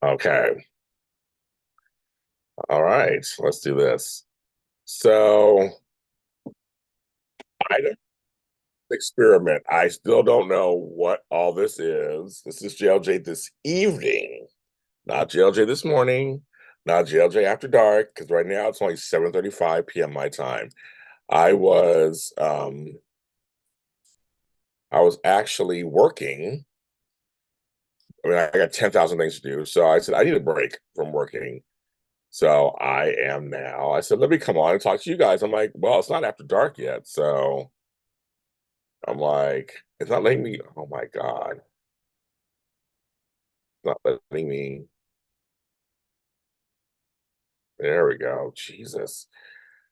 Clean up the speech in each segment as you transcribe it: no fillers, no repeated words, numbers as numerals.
Okay. All right. Let's do this. So, I don't experiment. I still don't know what all this is. This is JLJ this evening, not JLJ this morning, not JLJ after dark, because right now it's only 7:35 p.m. my time. I was I was actually working. I mean, I got 10,000 things to do. So I said I need a break from working. So I am now. I said, let me come on and talk to you guys. I'm like, well, it's not after dark yet. So I'm like, it's not letting me. Oh my God. It's not letting me. There we go. Jesus.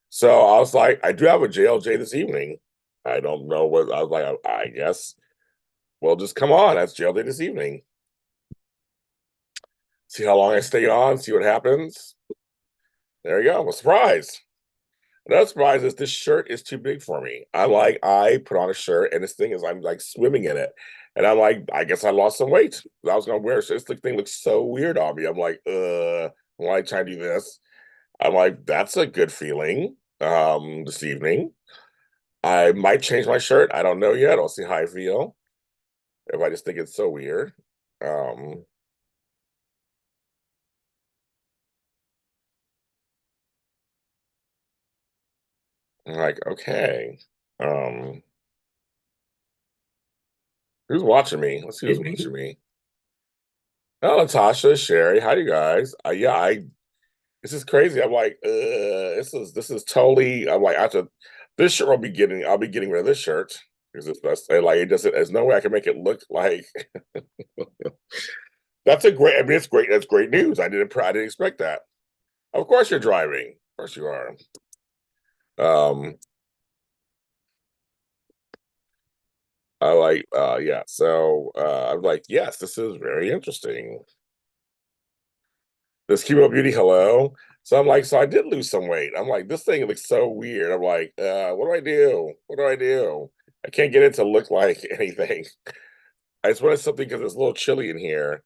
So I was like, I do have a JLJ this evening. I don't know what I was like. I guess, well, just come on. That's JLJ this evening. See how long I stay on, see what happens. There you go. I'm a surprise. Another surprise is this shirt is too big for me. I put on a shirt and this thing is I'm like swimming in it. And I'm like, I guess I lost some weight. I was gonna wear this thing looks so weird on me. I'm like, why try to do this? I'm like, that's a good feeling this evening. I might change my shirt. I don't know yet. I'll see how I feel. If I just think it's so weird. Um, I'm like, okay. Um, who's watching me? Let's see who's watching me. Oh, Natasha, Sherry, hi you guys. Yeah, I this is crazy. I'm like, this is totally. I'm like, after this shirt, I'll be getting rid of this shirt because it's best. Like, it doesn't. There's no way I can make it look like that's a great. I mean, it's great. That's great news. I didn't expect that. Of course, you're driving. Of course, you are. Um, I like. Yeah. So, I'm like, yes, this is very interesting. This chemo beauty, hello. So I'm like, so I did lose some weight. I'm like, this thing looks so weird. I'm like, what do I do? What do I do? I can't get it to look like anything. I just wanted something because it's a little chilly in here.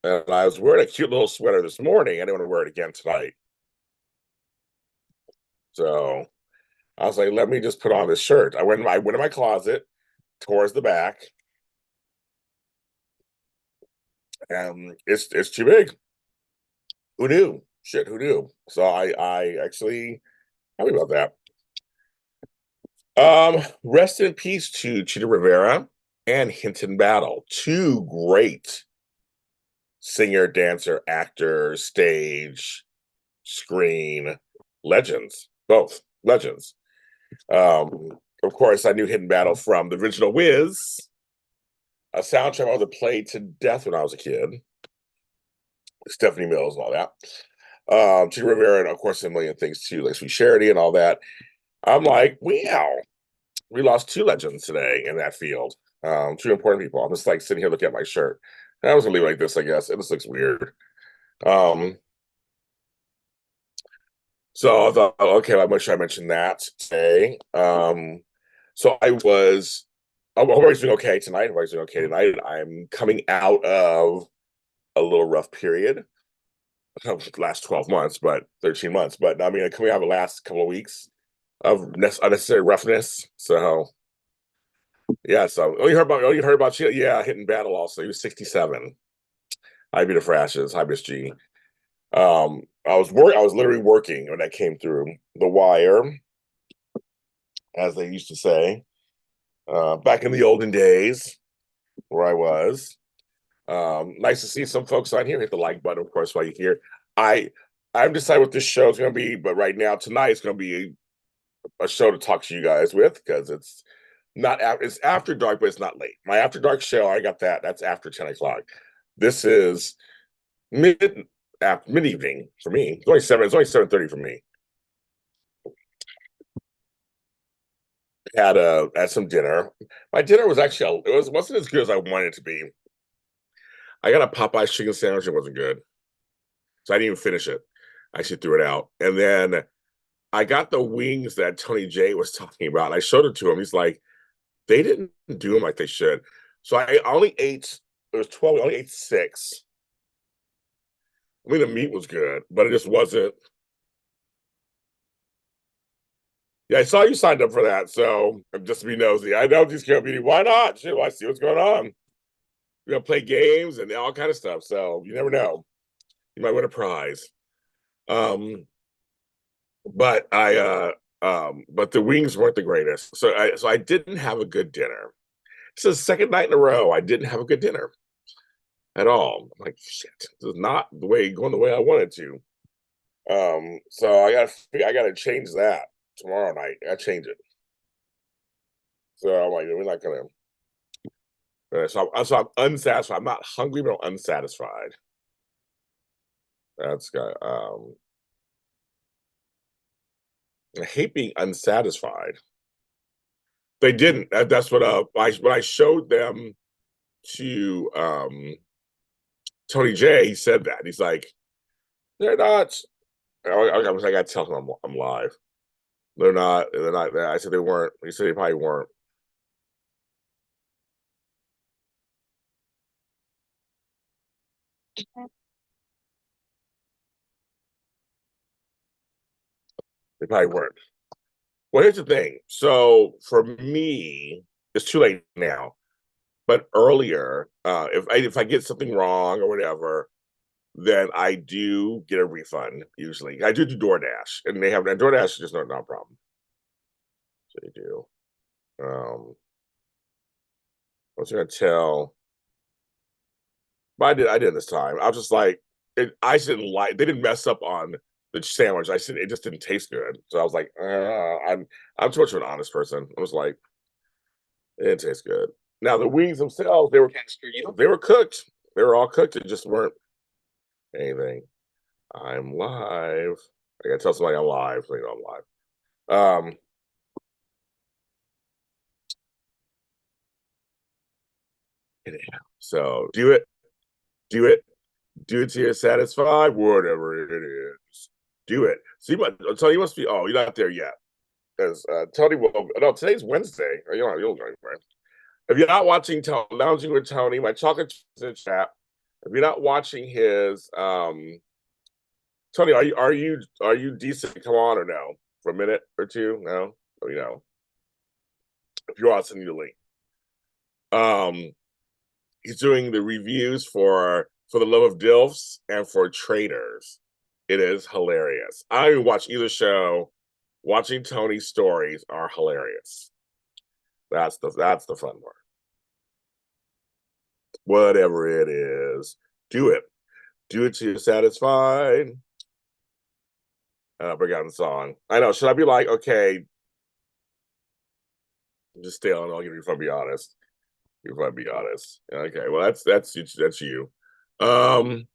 And I was wearing a cute little sweater this morning. I didn't want to wear it again tonight. So I was like, let me just put on this shirt. I went in my closet towards the back, and it's too big. Who knew? Shit, who knew? So I actually happy about that. Rest in peace to Chita Rivera and Hinton Battle, two great singer, dancer, actor, stage, screen legends, both legends. Um, of course, I knew Hidden Battle from the original Wiz, a soundtrack I was played to death when I was a kid. Stephanie Mills and all that. Chita Rivera, and of course, a million things too, like Sweet Charity and all that. I'm like, wow, we lost two legends today in that field. Two important people. I'm just like sitting here looking at my shirt. And I was gonna leave it like this, I guess. It just looks weird. Um, so I thought, okay, I'm sure I mentioned that today. So I hope everybody's doing okay tonight. Everybody's doing okay tonight. I'm coming out of a little rough period. Last 12 months, but 13 months. But I mean, coming out of the last couple of weeks of unnecessary roughness. So yeah, so only heard about you. Yeah, hitting battle also. He was 67. Hi, beautiful ashes. Hi, Miss G. I was literally working when that came through the wire, as they used to say, back in the olden days where I was. Nice to see some folks on here. Hit the like button, of course, while you're here. I I've decided what this show is going to be, but right now tonight it's going to be a show to talk to you guys with because it's after dark, but it's not late. My after dark show, I got that. That's after 10 o'clock. This is mid evening for me. It's only 7:30 for me. Had some dinner. My dinner was actually it wasn't as good as I wanted it to be. I got a Popeye's chicken sandwich. It wasn't good, so I didn't even finish it. I actually threw it out. And then I got the wings that Tony J was talking about. And I showed it to him. He's like, they didn't do them like they should. So I only ate. It was 12. I only ate six. I mean, the meat was good, but it just wasn't. Yeah, I saw you signed up for that, so I'm just to be nosy. I know these community. Why not? Shit, I see what's going on. We're gonna play games and all kind of stuff. So you never know. You might win a prize. Um, but but the wings weren't the greatest. So I didn't have a good dinner. It's the second night in a row I didn't have a good dinner at all. I'm like, shit, this is not the way going the way I wanted to. So I gotta change that tomorrow night. I change it. So I'm like, we're not gonna. So I'm unsatisfied. I'm not hungry, but I'm unsatisfied. That's got. I hate being unsatisfied. They didn't. That's what when I showed them to Tony J, he said that. He's like, they're not. I was like, I tell him I'm live. They're not. They're not. I said they weren't. He said they probably weren't. They probably weren't. Well, here's the thing. So for me, it's too late now. But earlier, if I get something wrong or whatever, then I do get a refund. Usually, I do DoorDash, and they have and DoorDash is just not a problem. So they do. I was gonna tell, but I did this time. I was just like, I didn't like. They didn't mess up on the sandwich. I said it just didn't taste good. So I was like, I'm too much of an honest person. I was like, it didn't taste good. Now the wings themselves, they were cooked. They were all cooked. It just weren't anything. I'm live. I gotta tell somebody I'm live, so you know I'm live. So do it, do it till you're satisfied, whatever it is. Do it. See, Tony must be. Oh, you're not there yet. Because Tony will. No, today's Wednesday. You'll join, right? If you're not watching Lounging with Tony, my chocolate chat. If you're not watching his, Tony, are you decent to come on or no? For a minute or two? No, if you are, I'll send you the link. Um, he's doing the reviews for the love of dilfs and for traders. It is hilarious. I don't even watch either show. Watching Tony's stories are hilarious. That's the fun part. Whatever it is, do it. Do it till you're satisfied. Bring out the song. I know. Should I be like, okay, just stay on? I'll give you if I be honest. If I be honest. Okay. Well, that's you. Um,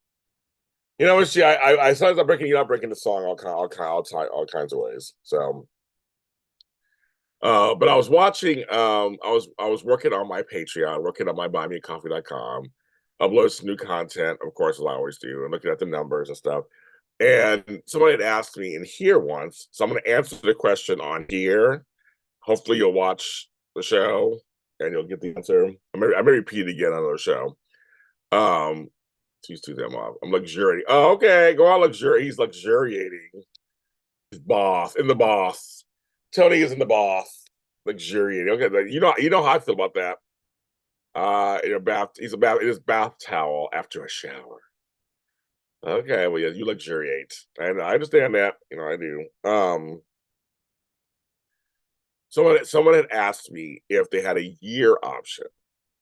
see, I sometimes I'm breaking you up, breaking the song all kinds of ways. So, but I was watching. I was working on my Patreon, working on my buymeacoffee.com, upload some new content, of course, as I always do, and looking at the numbers and stuff. And somebody had asked me in here once, so I'm going to answer the question on here. Hopefully, you'll watch the show and you'll get the answer. I may repeat it again on the show. Um, He's too damn off. I'm luxuriating. Oh, okay. Go on, luxury. He's luxuriating. He's boss in the boss. Tony is in the boss. Luxuriating. Okay, you know how I feel about that. In a bath. He's about in his bath towel after a shower. Okay, well, yeah, you luxuriate, and I understand that. I do. Someone had asked me if they had a year option,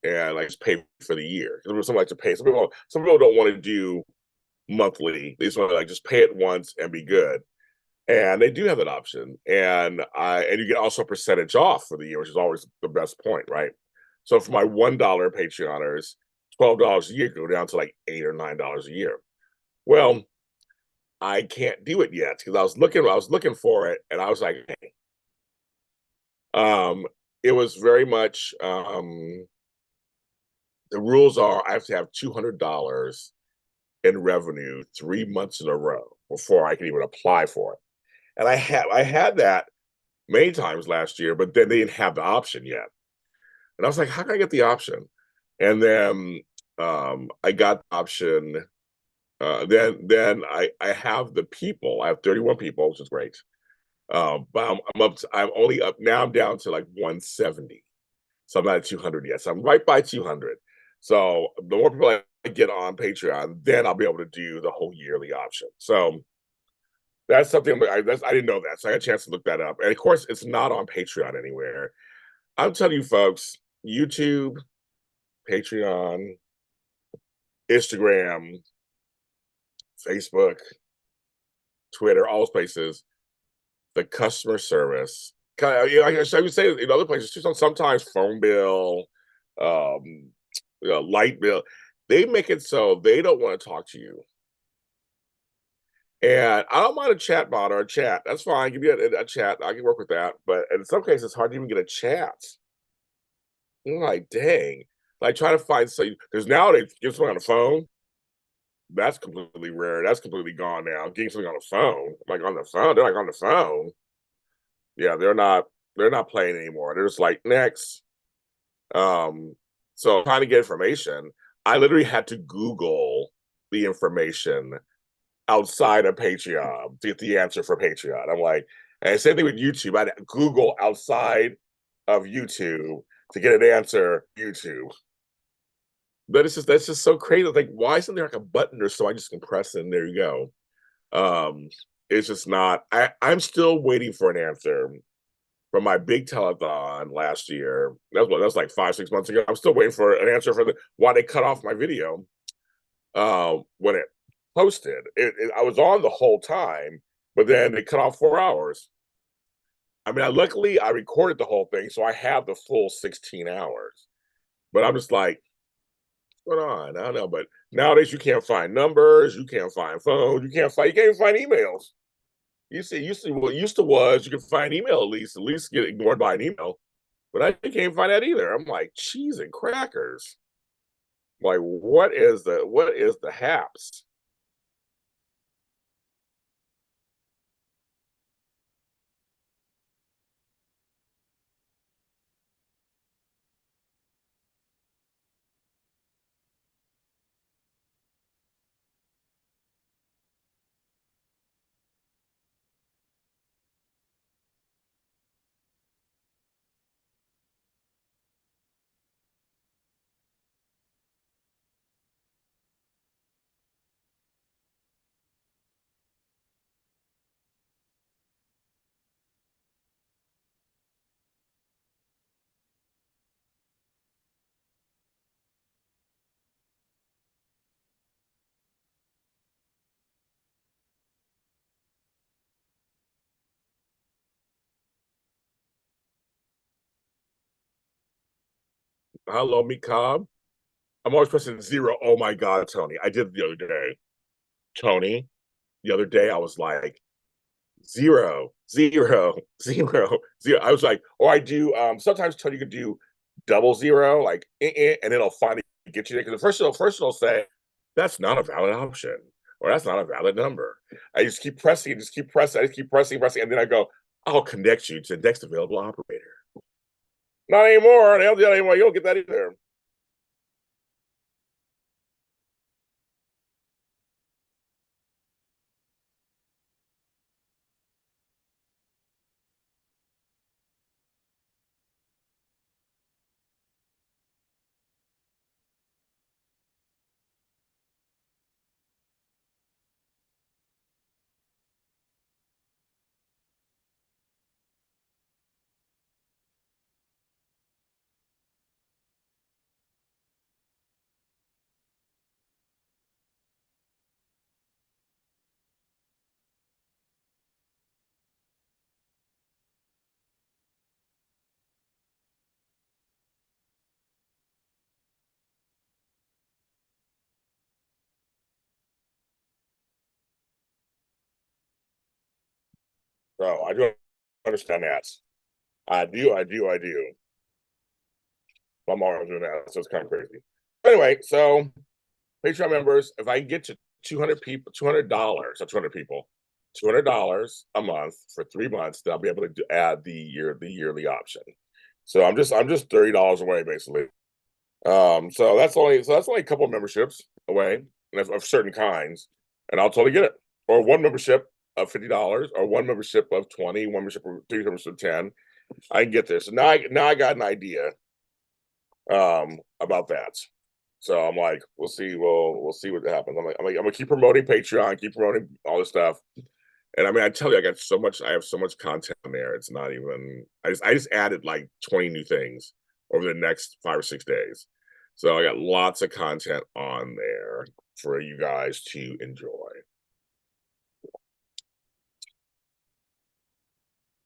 and I just pay for the year. Because some like to pay. Some people don't want to do monthly. They just want to just pay it once and be good. And they do have that option. And you get also a percentage off for the year, which is always the best point, right? So for my $1 Patreoners, $12 a year go down to like $8 or $9 a year. Well, I can't do it yet because I was looking for it, and I was like, hey. It was very much the rules are I have to have $200 in revenue 3 months in a row before I can even apply for it. And I had that many times last year, but then they didn't have the option yet. And I was like, how can I get the option? And then I got the option Then I have the people. I have 31 people, which is great. But I'm only up now. I'm down to like 170. So I'm not at 200 yet. So I'm right by 200. So the more people I get on Patreon, then I'll be able to do the whole yearly option. So that's something I didn't know that. So I got a chance to look that up. And of course, it's not on Patreon anywhere. I'm telling you, folks, YouTube, Patreon, Instagram, Facebook, Twitter, all those places, the customer service. I would say in other places too. Sometimes phone bill, um, light bill, they make it so they don't want to talk to you. And I don't mind a chat bot or a chat. That's fine. Give me a chat. I can work with that. But in some cases, it's hard to even get a chat. I'm like, dang. Like, try to find so because nowadays, get someone on the phone. That's completely rare. That's completely gone now. Getting something on the phone, like on the phone, they're like on the phone. Yeah, they're not playing anymore. They're just like next. So trying to get information, I literally had to Google the information outside of Patreon to get the answer for Patreon. I'm like, and same thing with YouTube. I Google outside of YouTube to get an answer. YouTube, but it's just that's just so crazy. Like, why isn't there like a button or so I just can press and there you go? It's just not. I'm still waiting for an answer from my big telethon last year. That was like 5-6 months ago. I'm still waiting for an answer for why they cut off my video when it posted. I was on the whole time, but then they cut off 4 hours. I mean, luckily I recorded the whole thing, so I have the full 16 hours. But I'm just like, what's going on? I don't know. But nowadays you can't find numbers, you can't find phones, you can't even find emails. What used to was you could find email at least get ignored by an email. But I can't find that either. I'm like, cheese and crackers. Like, what is the haps? Hello, me Cobb. I'm always pressing zero. Oh my god, Tony. I did it the other day. Tony, the other day I was like zero, zero, zero, zero. I was like, or I do sometimes Tony could do double zero, like and it'll finally get you there. Because first it'll say, that's not a valid option, or that's not a valid number. I just keep pressing, just keep pressing, I just keep pressing, pressing, and then I go, I'll connect you to the next available operator. Not anymore. They don't do that anymore. You don't get that either. So I do understand that. I do. I'm always doing that, so it's kind of crazy. Anyway, so Patreon members, if I get to 200 people, $200, not 200 people, $200 a month for 3 months, then I'll be able to add the yearly option. So I'm just $30 away basically. So that's only a couple of memberships away. of certain kinds, and I'll totally get it. Or one membership of $50, or one membership of 20, one membership of 3, membership of 10. I can get this. So now I got an idea about that. So I'm like, we'll see. We'll see what happens. I'm gonna keep promoting Patreon, keep promoting all this stuff. And I mean, I tell you, I have so much content on there. It's not even. I just added like 20 new things over the next 5 or 6 days. So I got lots of content on there for you guys to enjoy.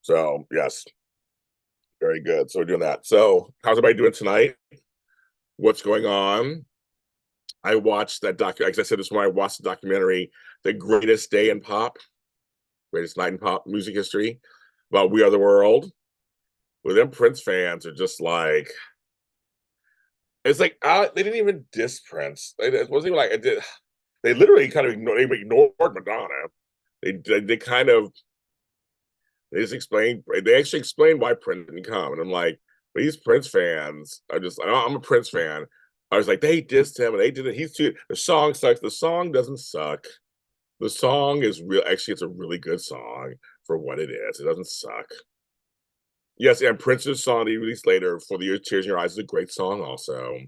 So yes, very good. So we're doing that. So how's everybody doing tonight? What's going on? I watched that like I said this morning, I watched the documentary, The Greatest Day in Pop, Greatest Night in Pop Music History, about We Are the World. Well, them Prince fans are just like, it's like they didn't even diss Prince. It wasn't even like it did. They literally kind of ignored Madonna. They kind of they just explained. They actually explained why Prince didn't come, and I'm like, these Prince fans are just. I'm a Prince fan. I was like, they dissed him, and they did it. He's too. The song sucks. The song doesn't suck. The song is real. Actually, it's a really good song for what it is. It doesn't suck. Yes, and Prince's song he released later, "For the Years Tears in Your Eyes," is a great song. Also,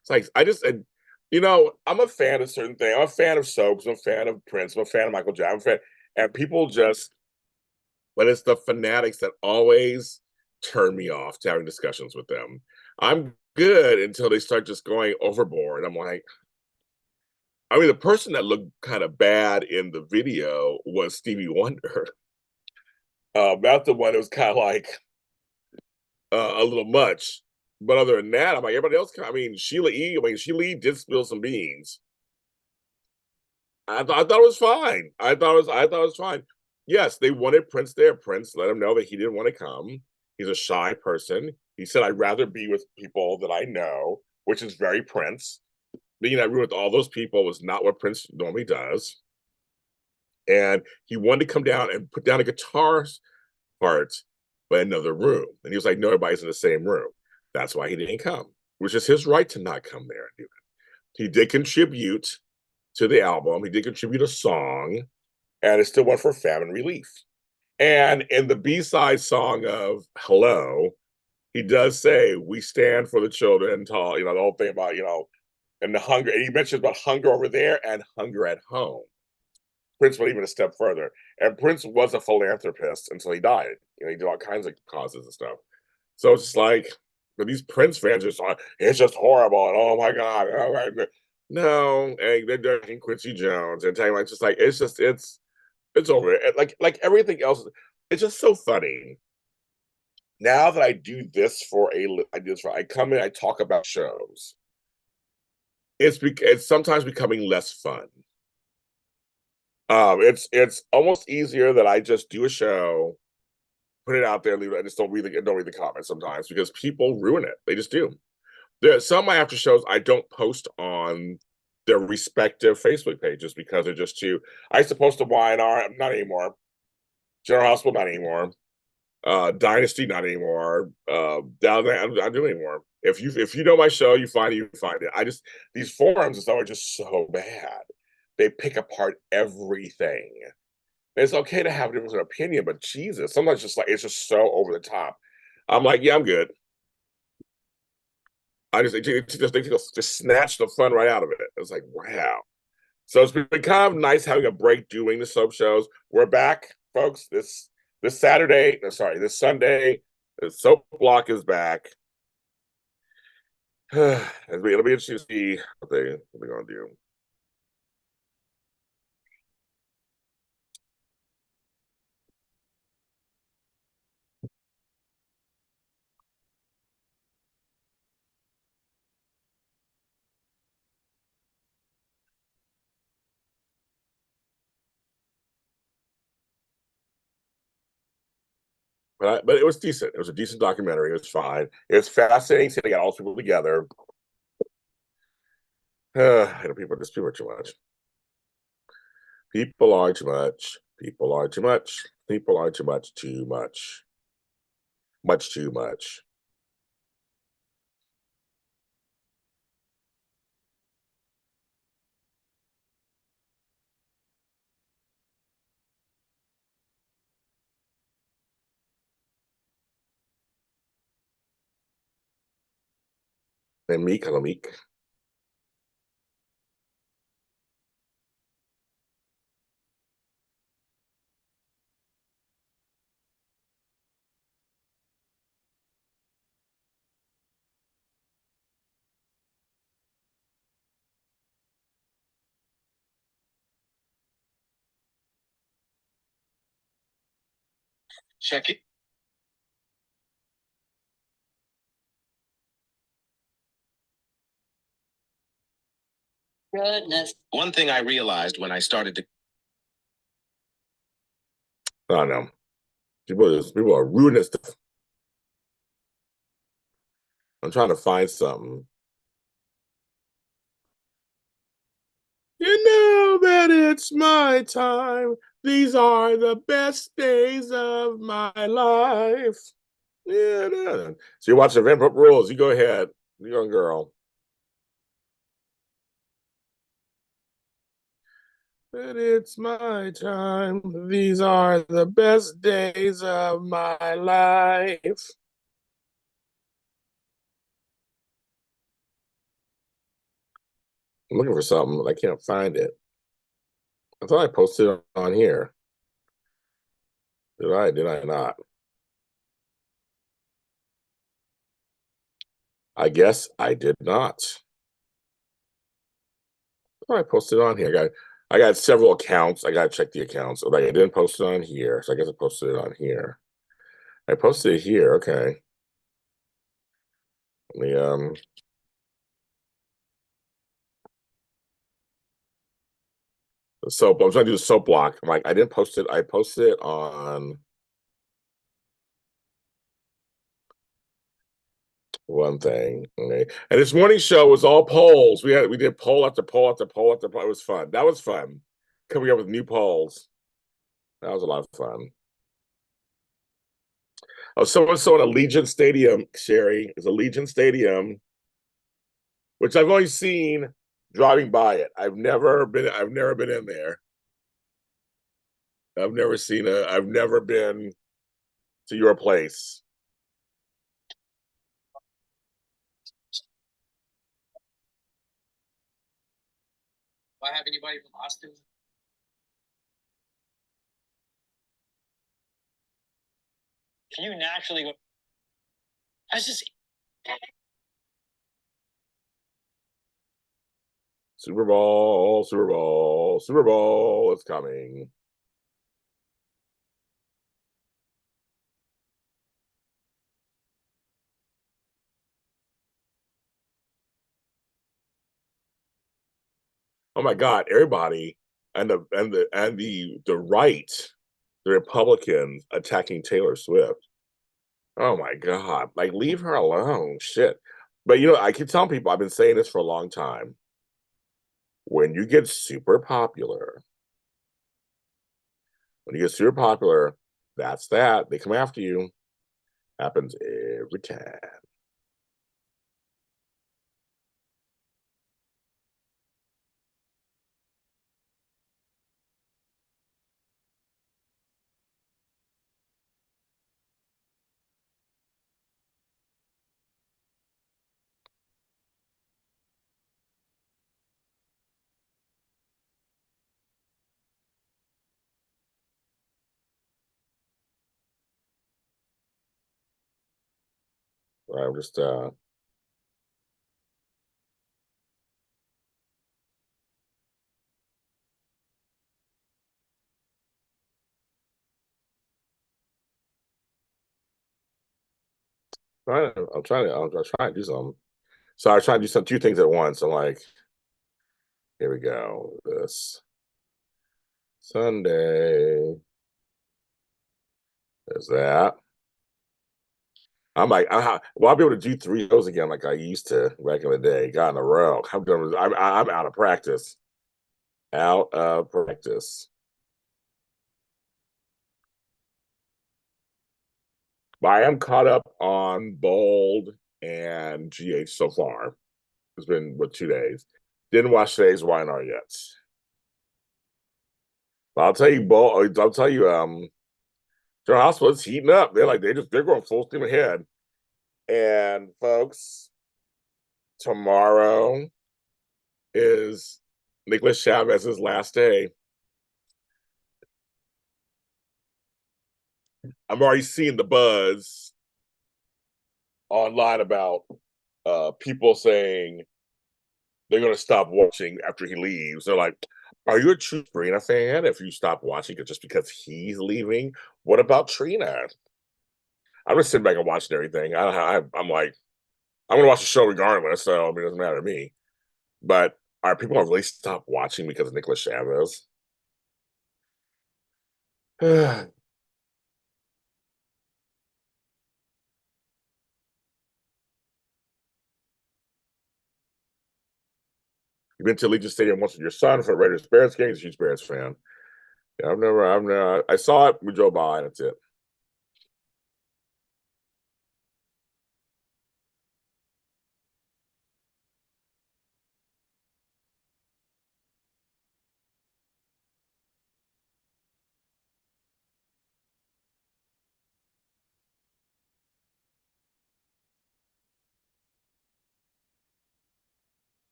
it's like I'm a fan of certain things. I'm a fan of soaps. I'm a fan of Prince. I'm a fan of Michael Jackson. I'm a fan, and people just, but it's the fanatics that always turn me off to having discussions with them. I'm good until they start just going overboard. I'm like, I mean, the person that looked kind of bad in the video was Stevie Wonder. That's the one that was kind of like a little much. But other than that, I'm like everybody else. I mean, Sheila E. I mean, Sheila E. did spill some beans. I thought it was fine. I thought it was fine. Yes, they wanted Prince there. Prince let him know that he didn't want to come. He's a shy person. He said, "I'd rather be with people that I know," which is very Prince. Being in that room with all those people was not what Prince normally does. And he wanted to come down and put down a guitar part, but in another room. And he was like, "No, everybody's in the same room." That's why he didn't come, which is his right to not come there and do it. He did contribute to the album. He did contribute a song, and it still went for famine relief. And in the B-side song of Hello, he does say, "We stand for the children," tall, the whole thing about, and the hunger. And he mentions about hunger over there and hunger at home. Prince went even a step further. And Prince was a philanthropist until he died. He did all kinds of causes and stuff. So it's just like, but these Prince fans are just like, it's just horrible. And oh my God. Oh my God. No, hey, they're drinking Quincy Jones and telling like, just like, it's over. Like everything else, it's just so funny. Now that I do this I come in, I talk about shows. It's sometimes becoming less fun. It's almost easier that I just do a show, put it out there, leave it. I just don't read the comments sometimes because people ruin it. They just do. There's some of my after shows I don't post on their respective Facebook pages because they're just too. I supposed to Y&R, not anymore. General Hospital, not anymore. Dynasty, not anymore. Down there, I'm not doing anymore. If you know my show, you find it. These forums and stuff are just so bad. They pick apart everything. It's okay to have a different opinion, but Jesus, sometimes it's just so over the top. I'm like, yeah, I'm good. They just snatch the fun right out of it. It's like, wow. So it's been kind of nice having a break doing the soap shows. We're back, folks. This Saturday, no, sorry, this Sunday, the soap block is back. It'll be interesting to see what they're gonna do. But it was decent. It was a decent documentary. It was fine. It's fascinating seeing they got all these people together. People are too much. People are too much. People are too much. People are too much. Too much. Much too much. And meek, hello, meek. Check it. Goodness. One thing I realized when I started to. I don't know. People are ruining stuff. I'm trying to find something. You know that it's my time. These are the best days of my life. Yeah, yeah. So you're watching Vanderpump Rules. You go ahead. You young girl. But it's my time. These are the best days of my life. I'm looking for something, but I can't find it. I thought I posted it on here. Did I? Did I not? I guess I did not. I thought I posted it on here. I got several accounts. I gotta check the accounts. Like I didn't post it on here, so I guess I posted it on here. I posted it here. Okay. Let me the soap. I'm trying to do the soap block. I'm like, I didn't post it. I posted it on one thing. Okay. And this morning show was all polls. We did poll after poll after poll after poll. It was fun. That was fun. Coming up with new polls. That was a lot of fun. Oh, someone saw at Allegiant Stadium, Sherry. It's Allegiant Stadium, which I've only seen driving by it. I've never been in there. I've never been to your place. Do I have anybody from Austin? You naturally go. I just. Super Bowl, Super Bowl, Super Bowl, it's coming. Oh my God, everybody and the right, the Republicans attacking Taylor Swift. Oh my God, like leave her alone. Shit. But I keep telling people, I've been saying this for a long time. When you get super popular, when you get super popular, that's that. They come after you. Happens every time. I'm just I'm trying to do something. So I was trying to do two things at once. I'm like, here we go. This Sunday is that. I'm like, well, I'll be able to do three of those again like I used to back in the day. God in a row. I'm out of practice. Out of practice. But I am caught up on Bold and GH so far. It's been 2 days. Didn't watch today's YNR yet. But I'll tell you, Bold. I'll tell you, their hospital is heating up. They're going full steam ahead. And folks, tomorrow is Nicholas Chavez's last day. I'm already seeing the buzz online about people saying they're going to stop watching after he leaves. They're like, "Are you a true Trina fan if you stop watching it just because he's leaving? What about Trina?" I'm just sitting back and watching everything. I'm like, I'm going to watch the show regardless, so I mean, it doesn't matter to me. But are people going to really stop watching because of Nicholas Chavez? You've been to Allegiant Stadium once with your son for Raiders Bears games. He's a huge Bears fan. Yeah, I saw it. We drove by, and that's it.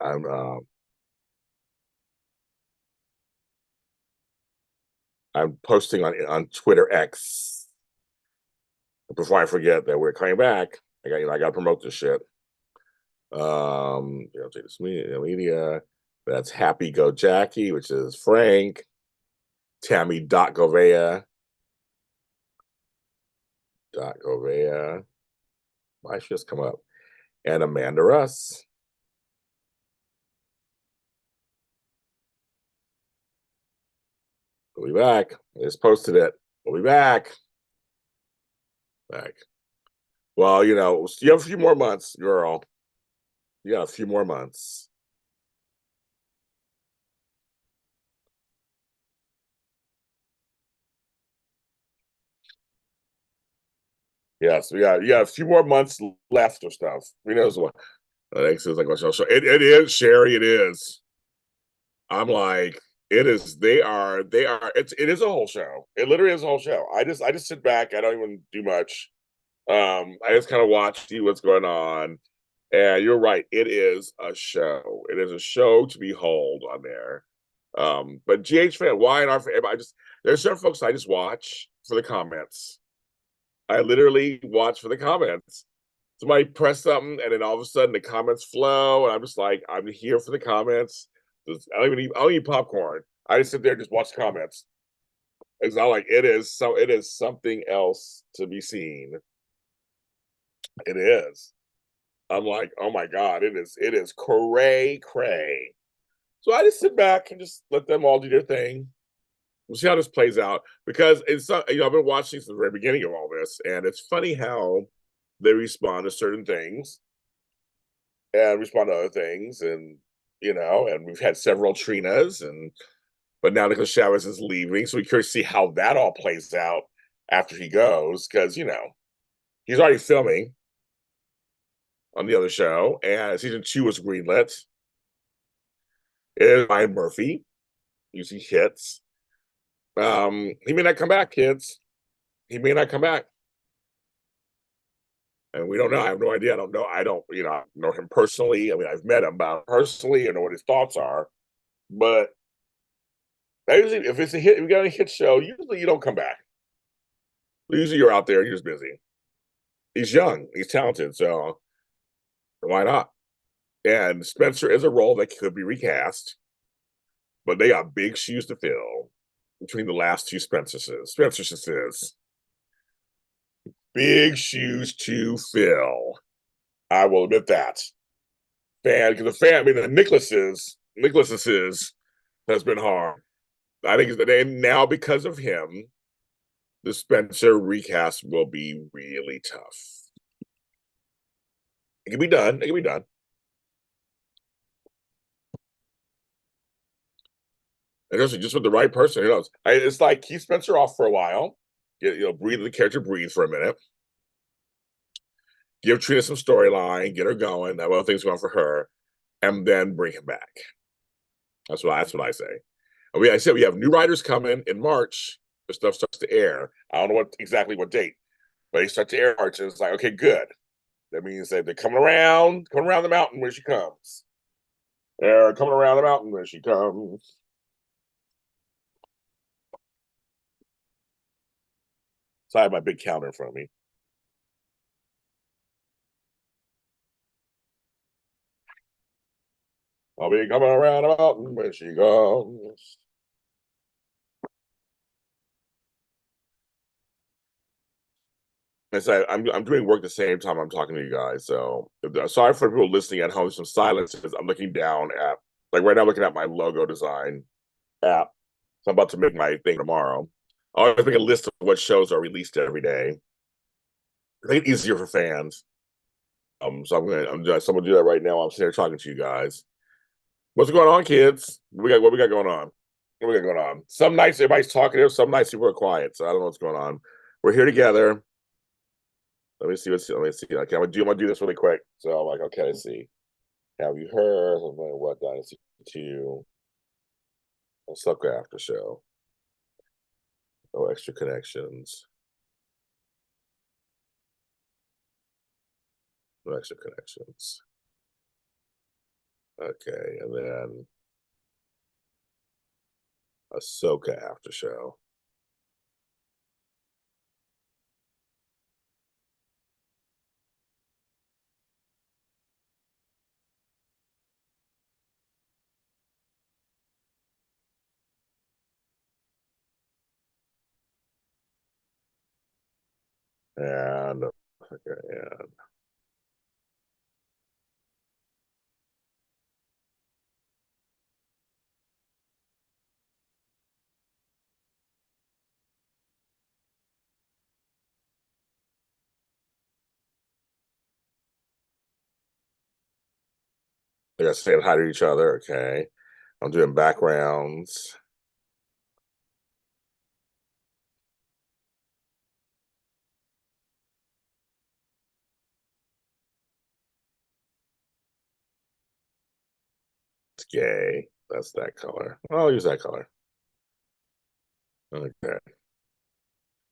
I'm I'm posting on Twitter X before I forget that we're coming back. I got to promote this shit. Take this media. That's Happy Go Jackie, which is Frank, Tammy Dot Govea. Why should just come up? And Amanda Russ. We'll be back. I just posted it. We'll be back. Back. Well, you have a few more months, girl. You got a few more months. Yes, you got a few more months left or stuff. Who knows what? I think it's like a show. So it is, Sherry. It is. I'm like, it is. They are. It is a whole show. It literally is a whole show. I just sit back. I don't even do much. I just kind of watch, see what's going on. And you're right. It is a show. It is a show to behold on there. But GH fan, why not for I just there's certain folks I just watch for the comments. I literally watch for the comments. Somebody press something, and then all of a sudden the comments flow, and I'm just like, I'm here for the comments. I don't eat popcorn. I just sit there and just watch the comments. It's not like it is something else to be seen. It is. I'm like, oh my God, it is cray. So I just sit back and just let them all do their thing. We'll see how this plays out because I've been watching since the very beginning of all this, and it's funny how they respond to certain things and respond to other things, and and we've had several Trinas, but now Nicholas Chavez is leaving, so we're curious to see how that all plays out after he goes because he's already filming on the other show, and season 2 was greenlit. It is Ryan Murphy. Usually hits. He may not come back, kids. He may not come back. And we don't know. I have no idea. I don't know. I don't, know him personally. I mean, I've met him, but personally, I know what his thoughts are. But usually, if it's a hit, if you got a hit show, usually you don't come back. Usually you're out there, you're just busy. He's young, he's talented, so why not? And Spencer is a role that could be recast, but they got big shoes to fill between the last two Spencerses. Big shoes to fill. I will admit that. Because I mean, the Nicholas's has been hard. I think now because of him, the Spencer recast will be really tough. It can be done. It can be done. And just with the right person, who knows? It's like keep Spencer off for a while. Breathe the character breathe for a minute. Give Trina some storyline, get her going. That other thing's going for her. and then bring him back. That's what I say. I said we have new writers coming in March. The stuff starts to air. I don't know exactly what date, but they start to air March. And it's like, okay, good. That means that they're coming around the mountain when she comes. They're coming around the mountain when she comes. So I have my big counter in front of me. I'll be coming around the mountain when she comes. And so I'm doing work at the same time I'm talking to you guys. So sorry for people listening at home. Some silence because I'm looking down at like right now, looking at my logo design app. So I'm about to make my thing tomorrow. I always make a list of what shows are released every day. Make it easier for fans. So I'm gonna do that right now. I'm sitting here talking to you guys. What's going on, kids? What we got going on? What we got going on? Some nights everybody's talking. Some nights people are quiet. So I don't know what's going on. We're here together. Let me see. Let me see. Okay, I'm gonna do this really quick. So I'm like, okay, let's see. Have you heard of what Dynasty 2? A sucker after show. No extra connections. No extra connections. Okay, and then Ahsoka after show. And okay, and they got saying hi to each other. Okay, I'm doing backgrounds. It's gay. That's that color. I'll use that color. Okay.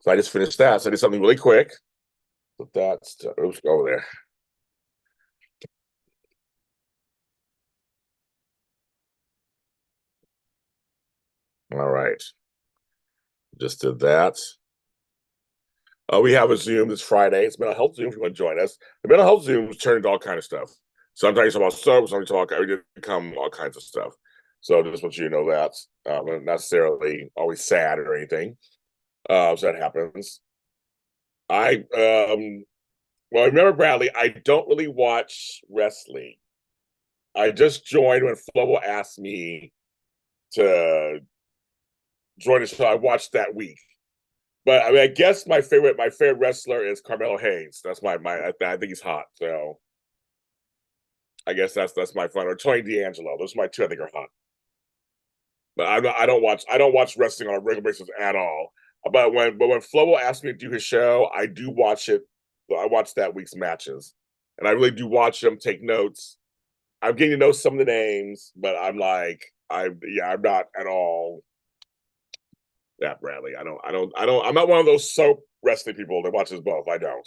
So I just finished that. So I did something really quick. So that's oops, go over there. All right. Just did that. We have a Zoom this Friday. It's mental health Zoom if you want to join us. The mental health Zoom is turned into all kind of stuff. Sometimes about soap, sometimes we become all kinds of stuff. So just want you to know that. Not necessarily always sad or anything. So that happens. I well, remember Bradley, I don't really watch wrestling. I just joined when Flobo asked me to join the show. I watched that week. But I mean, I guess my favorite wrestler is Carmelo Hayes. That's I think he's hot. So I guess that's my fun. Or Tony D'Angelo. Those are my two I think are hot. But I don't watch wrestling on a regular basis at all. But when Flo asked me to do his show, I do watch it. I watch that week's matches, and I really do watch them, take notes. I'm getting to know some of the names, but I'm not at all that Bradley. I'm not one of those soap wrestling people that watches both. I don't.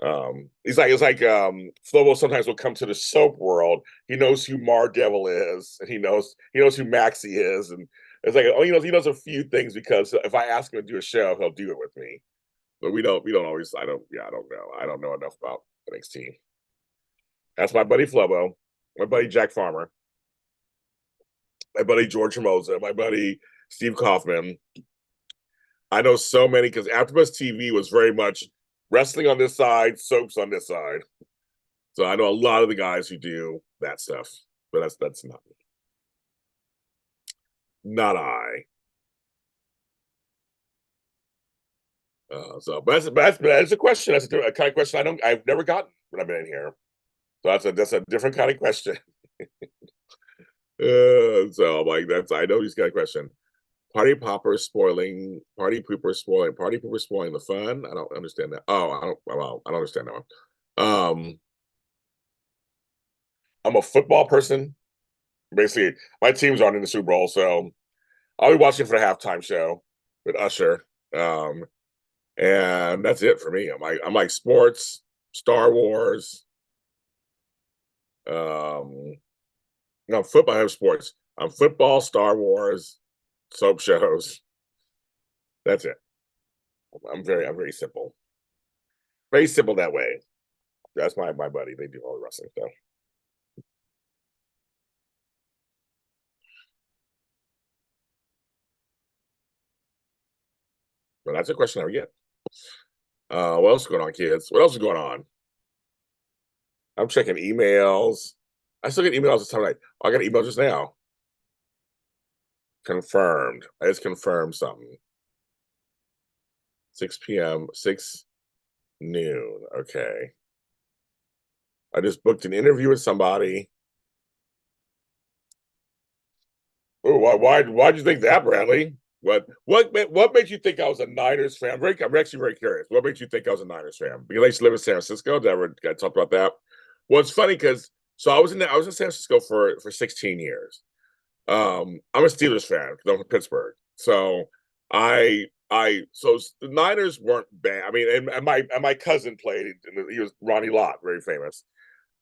Flobo sometimes will come to the soap world. He knows who Mar Devil is, and he knows who Maxie is, and it's like oh he knows a few things because if I ask him to do a show, he'll do it with me. But we don't always. I don't know. I don't know enough about NXT. That's my buddy Flobo, my buddy Jack Farmer, my buddy George Hermosa, my buddy Steve Kaufman. I know so many because AfterBuzz TV was very much wrestling on this side, soaps on this side. So I know a lot of the guys who do that stuff, but that's not me. Not I. That's a question. That's a kind of question I've never gotten when I've been in here. So that's a different kind of question. So I'm like I know he's got a question. Party pooper spoiling the fun. I don't understand that. Oh, I don't understand that one. I'm a football person. Basically, my teams aren't in the Super Bowl, so I'll be watching for the halftime show with Usher. Um, and that's it for me. I'm like sports, Star Wars, um, no football. I have sports. I'm football, Star Wars, soap shows. That's it. I'm very simple. Very simple that way. That's my buddy. They do all the wrestling stuff. But that's a question I get. What else is going on, kids? What else is going on? I'm checking emails. I still get emails this time. Like, oh, I got an email just now. Confirmed. I just confirmed something. 6 p.m. 6 noon. Okay. I just booked an interview with somebody. Oh, why'd you think that, Bradley? What made you think I was a Niners fan? I'm actually very curious. What made you think I was a Niners fan? Because I used to live in San Francisco. Did I ever talk about that? Well, it's funny because I was in San Francisco for 16 years. I'm a Steelers fan because I'm from Pittsburgh. So so the Niners weren't bad. I mean, and my cousin played. He was Ronnie Lott, very famous.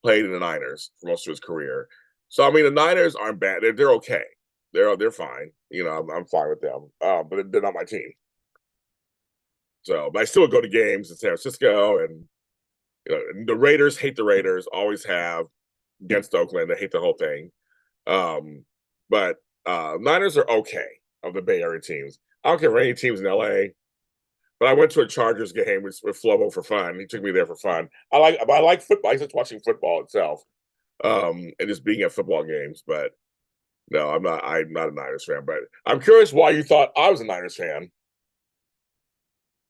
Played in the Niners for most of his career. So I mean, the Niners aren't bad. They're okay. They're fine. I'm fine with them. But they're not my team. So, but I still go to games in San Francisco, and the Raiders hate the Raiders. Always have against Oakland. They hate the whole thing. Um, but Niners are okay of the Bay Area teams. I don't care for any teams in LA. But I went to a Chargers game with Flobo for fun. He took me there for fun. I like football. I like just watching football itself, and just being at football games. But no, I'm not. I'm not a Niners fan. But I'm curious why you thought I was a Niners fan.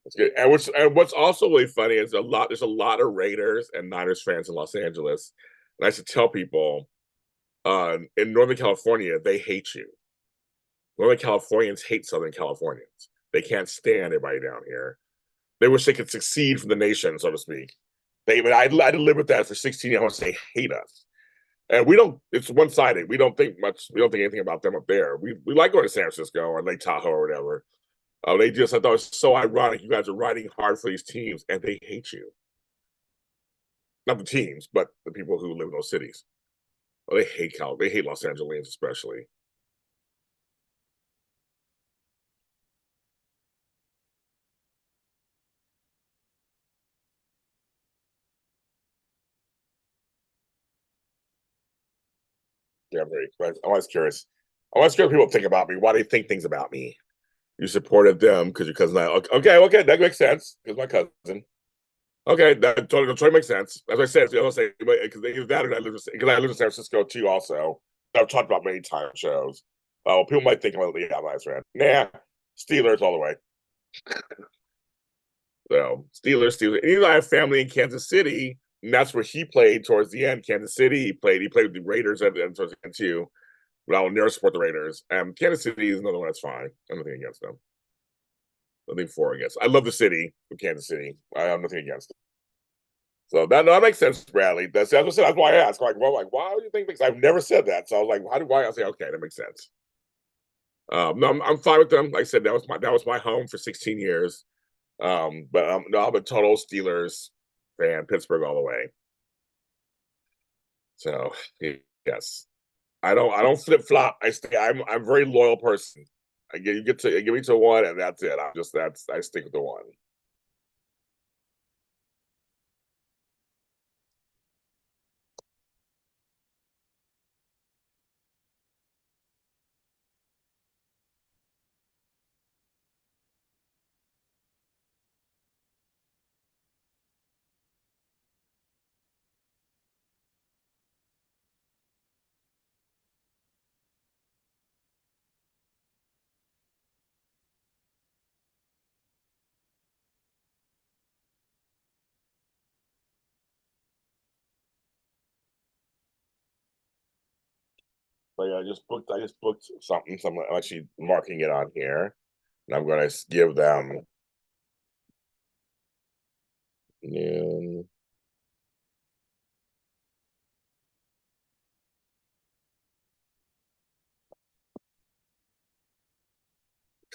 That's good. And what's also really funny is There's a lot of Raiders and Niners fans in Los Angeles. And I should tell people, in Northern California, they hate you. Northern Californians hate Southern Californians. They can't stand everybody down here. They wish they could succeed for the nation, so to speak. I had to live with that for 16 years. They hate us. And we don't, it's one sided. We don't think anything about them up there. We like going to San Francisco or Lake Tahoe or whatever. I thought it was so ironic. You guys are riding hard for these teams and they hate you. Not the teams, but the people who live in those cities. Well, they hate Los Angeles, especially. Yeah, I'm always curious. I'm always curious what people think about me, why they think things about me. You supported them because your cousin. Okay, that makes sense. Because my cousin. Okay, that totally makes sense. As I said, I was saying because either that or I live in San Francisco too. Also, I've talked about many times shows. People might think I'm a nice fan. Nah, Steelers all the way. So Steelers. And even though I have family in Kansas City, and that's where he played towards the end. Kansas City, he played with the Raiders at the end towards the end too. But I will never support the Raiders. Kansas City is another one that's fine. I have nothing against them. Nothing for against. I love the city of Kansas City. I have nothing against it. So that makes sense, Bradley. That's why I asked. Why would you think? Because I've never said that. So I was like, why? I say, okay, that makes sense. No, I'm fine with them. Like I said, that was my home for 16 years. But no, I'm a total Steelers fan, Pittsburgh all the way. So yes, I don't flip flop. I stay. I'm a very loyal person. Give me to one, and that's it. I stick with the one. But yeah, I just booked something. So I'm actually marking it on here, and I'm going to give them noon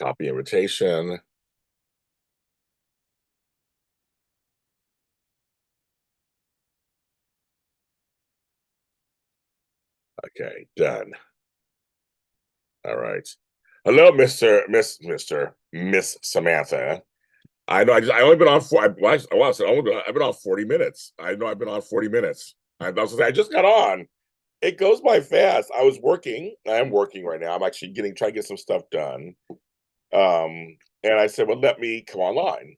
Copy invitation. Okay, done. All right. Hello, Miss Samantha. I know. I only been on four. I've been on 40 minutes. I know I've been on 40 minutes. I just got on. It goes by fast. I was working. I am working right now. I'm actually trying to get some stuff done. And I said, well, let me come online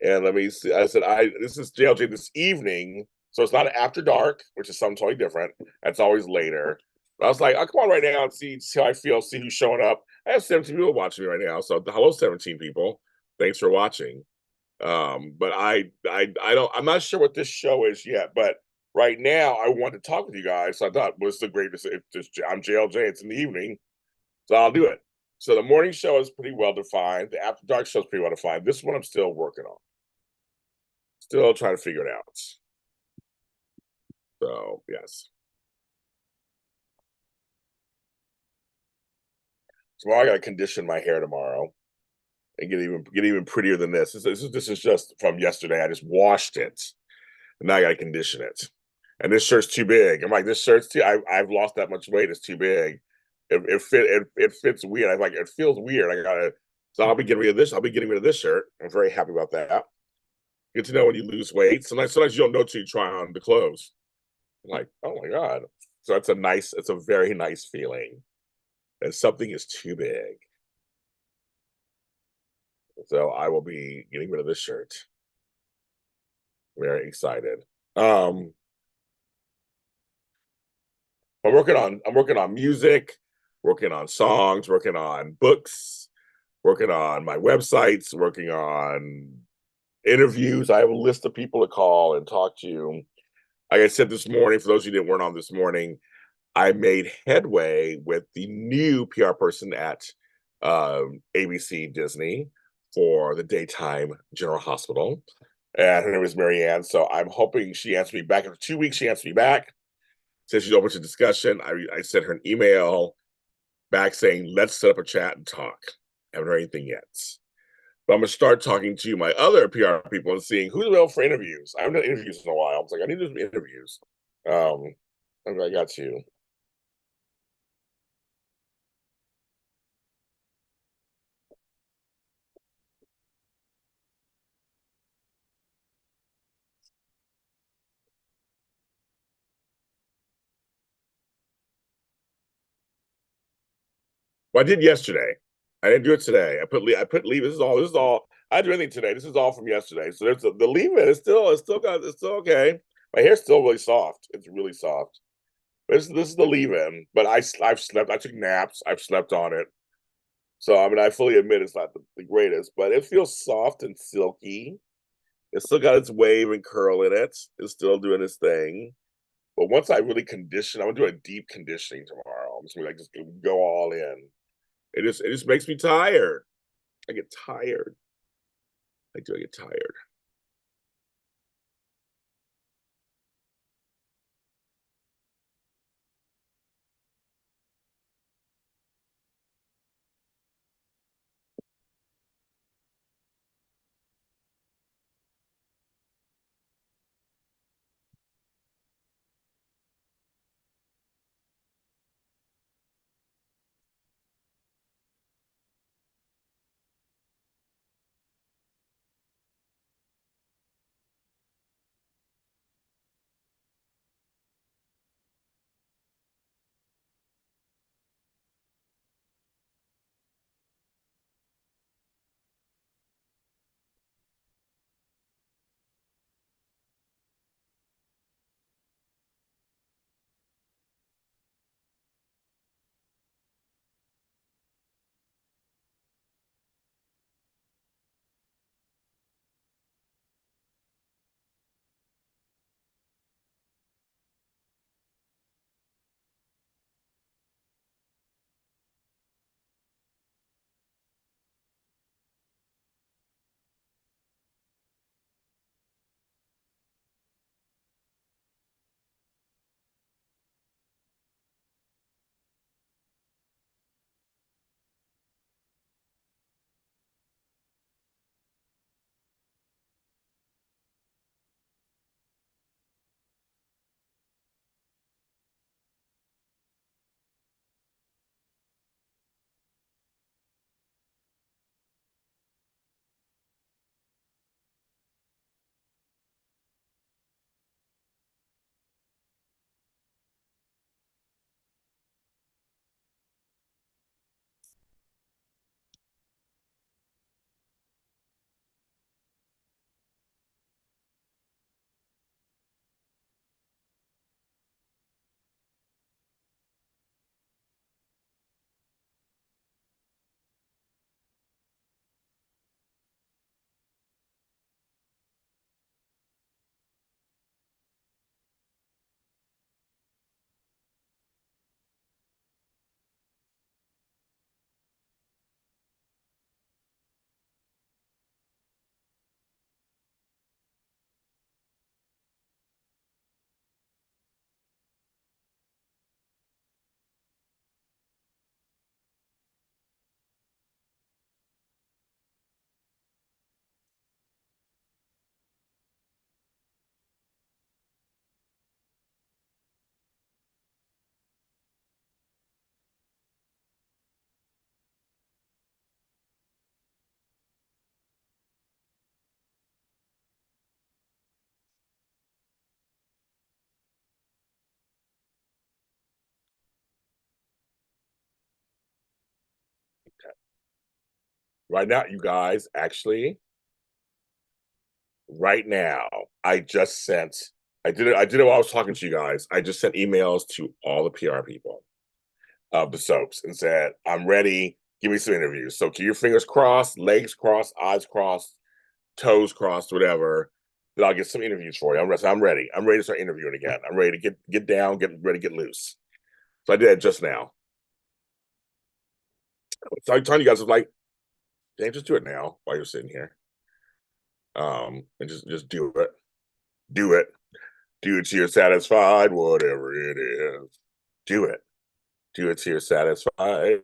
and let me see. I said, this is JLJ this evening, so it's not after dark, which is something totally different. That's always later. But I was like, I'll come on right now and see how I feel, see who's showing up. I have 17 people watching me right now, so hello, 17 people. Thanks for watching. But I'm not sure what this show is yet, but right now I want to talk with you guys. So I thought was the greatest. I'm JLJ. It's in the evening, so I'll do it. So the morning show is pretty well defined. The after dark show is pretty well defined. This one I'm still working on. Still trying to figure it out. So yes. Tomorrow I gotta condition my hair tomorrow and get even prettier than this. This is just from yesterday. I just washed it. And now I gotta condition it. And this shirt's too big. I'm like, this shirt's too I've lost that much weight, it's too big. It fits weird. I'm like, it feels weird. I gotta so I'll be getting rid of this. I'll be getting rid of this shirt. I'm very happy about that. Good to know when you lose weight. Sometimes you don't know till you try on the clothes. I'm like, oh my God. So it's a very nice feeling that something is too big. So I will be getting rid of this shirt. Very excited. Um, I'm working on music, working on songs, working on books, working on my websites, working on interviews. I have a list of people to call and talk to. Like I said this morning, for those of you that weren't on this morning, I made headway with the new PR person at ABC Disney for the daytime General Hospital. And her name is Marianne. So I'm hoping she answers me back. After 2 weeks, she answers me back. Says she's open to discussion. I sent her an email back saying, let's set up a chat and talk. I haven't heard anything yet. But I'm going to start talking to my other PR people and seeing who's available for interviews. I haven't done interviews in a while. I was like, I need to do interviews. I got you. Well, I did yesterday. I didn't do it today. I put leave. This is all. I didn't do anything today. This is all from yesterday. So the leave in is it's still okay. My hair's still really soft. It's really soft. This is the leave in. But I've slept. I took naps. I've slept on it. So I mean, I fully admit it's not the greatest, but it feels soft and silky. It's still got its wave and curl in it. It's still doing its thing. But once I really condition, I'm gonna do a deep conditioning tomorrow. I'm just gonna like just go all in. It just makes me tired. I get tired. I get tired. Right now, you guys, actually, right now, I just sent, I did it while I was talking to you guys. I just sent emails to all the PR people of the soaps and said, I'm ready. Give me some interviews. So keep your fingers crossed, legs crossed, eyes crossed, toes crossed, whatever. Then I'll get some interviews for you. I'm ready. I'm ready to start interviewing again. I'm ready to get down, get ready to get loose. So I did it just now. So I'm telling you guys, I was like, James, just do it now while you're sitting here. And just do it. Do it. Do it till you're satisfied, whatever it is. Do it. Do it till you're satisfied.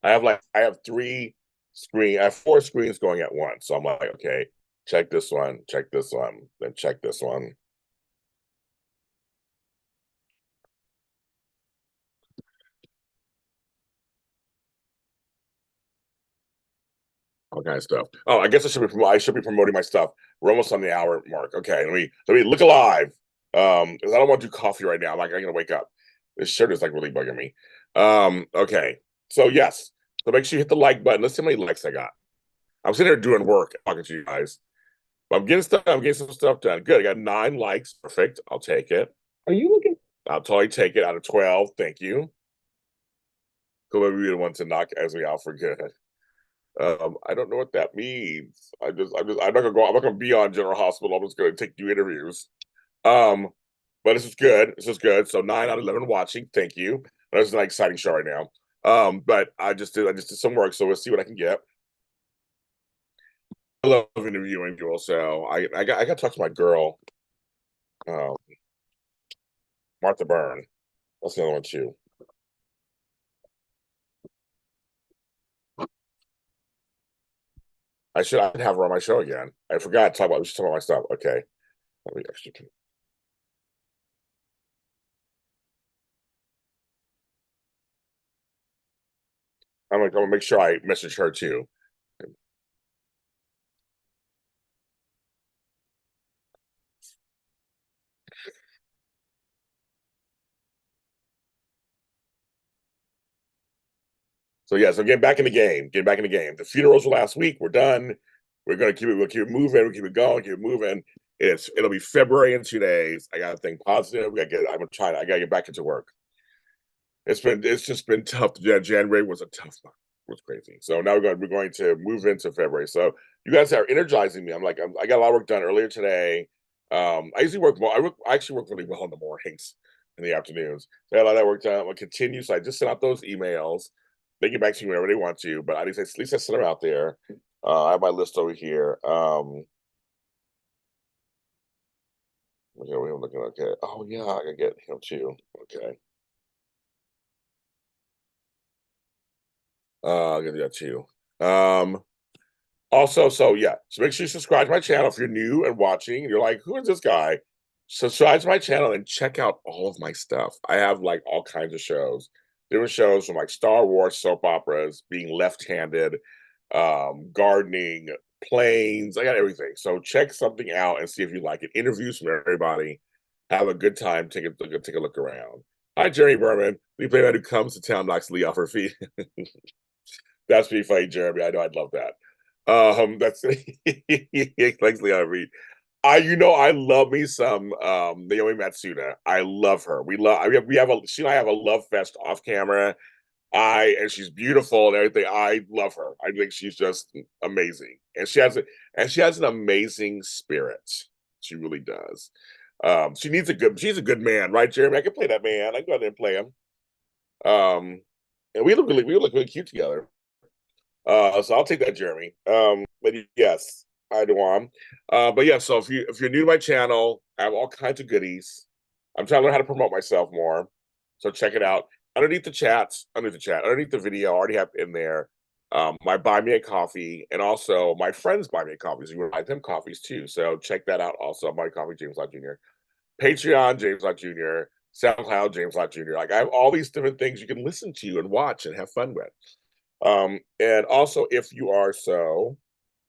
I have I have four screens going at once. So I'm like, okay, check this one, then check this one. All kind of stuff. Oh, I guess I should be promoting my stuff. We're almost on the hour mark. Okay, let me look alive. 'Cause I don't want to do coffee right now. I'm gonna wake up. This shirt is like really bugging me. Okay. So yes. So make sure you hit the like button. Let's see how many likes I got. I'm sitting here doing work, talking to you guys. But I'm getting some stuff done. Good. I got 9 likes. Perfect. I'll take it. Are you looking? I'll totally take it out of 12. Thank you. Whoever be the one to knock as me out for good. I don't know what that means. I'm not gonna be on General Hospital. I'm just gonna take you interviews. Um, but this is good. This is good. So 9 out of 11 watching. Thank you. This is an exciting show right now. But I just did some work, so we'll see what I can get. I love interviewing people, so I got to talk to my girl, um, Martha Byrne. That's the other one too. I should have her on my show again. I forgot to talk about we should talk about my stuff. Okay. Let me actually I'm gonna make sure I message her too. So yeah, so getting back in the game, getting back in the game. The funerals were last week. We're done. We'll keep it moving. We'll keep it going. Keep it moving. It'll be February in 2 days. I got to think positive. I gotta get back into work. It's just been tough. Yeah, January was a tough month. It was crazy. So now we're going to move into February. So you guys are energizing me. I got a lot of work done earlier today. I usually work more. I actually work really well in the mornings, in the afternoons. So I got a lot of that work done. I'm gonna continue. So I just sent out those emails. They get back to me whenever they want to, but at least I sent them out there. I have my list over here. Okay, we're looking okay. Oh yeah, I can get him too. Okay. I'll get that too. Um, Also, so yeah, so make sure you subscribe to my channel if you're new and watching. And you're like, who is this guy? Subscribe to my channel and check out all of my stuff. I have like all kinds of shows, different shows from like Star Wars soap operas, being left-handed, gardening, planes. I got everything. So check something out and see if you like it. Interviews from everybody. Have a good time. Take a look around. Hi, Jeremy Berman. We play man who comes to town, knocks Lee off her feet. That's pretty funny, Jeremy. I know I'd love that. That's thanks, Leon Reed. I love me some Naomi Matsuda. I love her. She and I have a love fest off camera. And she's beautiful and everything. I love her. I think she's just amazing. And she has an amazing spirit. She really does. She's a good man, right, Jeremy? I can play that man. I can go out there and play him. Um, and we look really cute together. So I'll take that, Jeremy. But yes, I do on. But yeah, so if you're new to my channel, I have all kinds of goodies. I'm trying to learn how to promote myself more. So check it out. Underneath the video, I already have in there my buy me a coffee and also my friends buy me a coffee. So you can buy them coffees too. So check that out also. My coffee, James Lott Jr. Patreon, James Lott Jr. SoundCloud, James Lott Jr. Like I have all these different things you can listen to and watch and have fun with. And also, if you are so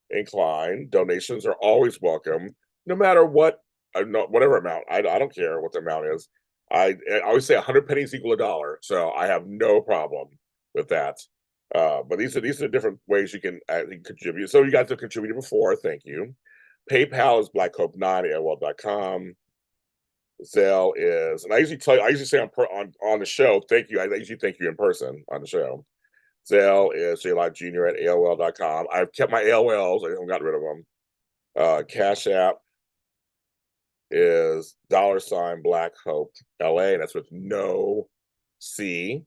inclined, donations are always welcome, no matter what, whatever amount. I don't care what the amount is. I always say 100 pennies equal $1, so I have no problem with that. But these are different ways you can contribute. So you guys have contributed before, thank you. PayPal is blakhopela@AOL.com. Zelle is, and I usually tell you, I usually say on the show, thank you. I usually thank you in person on the show. Zelle is JLJ@AOL.com. I've kept my AOLs, I haven't gotten rid of them. Cash App is $Black Hope LA, and that's with no C.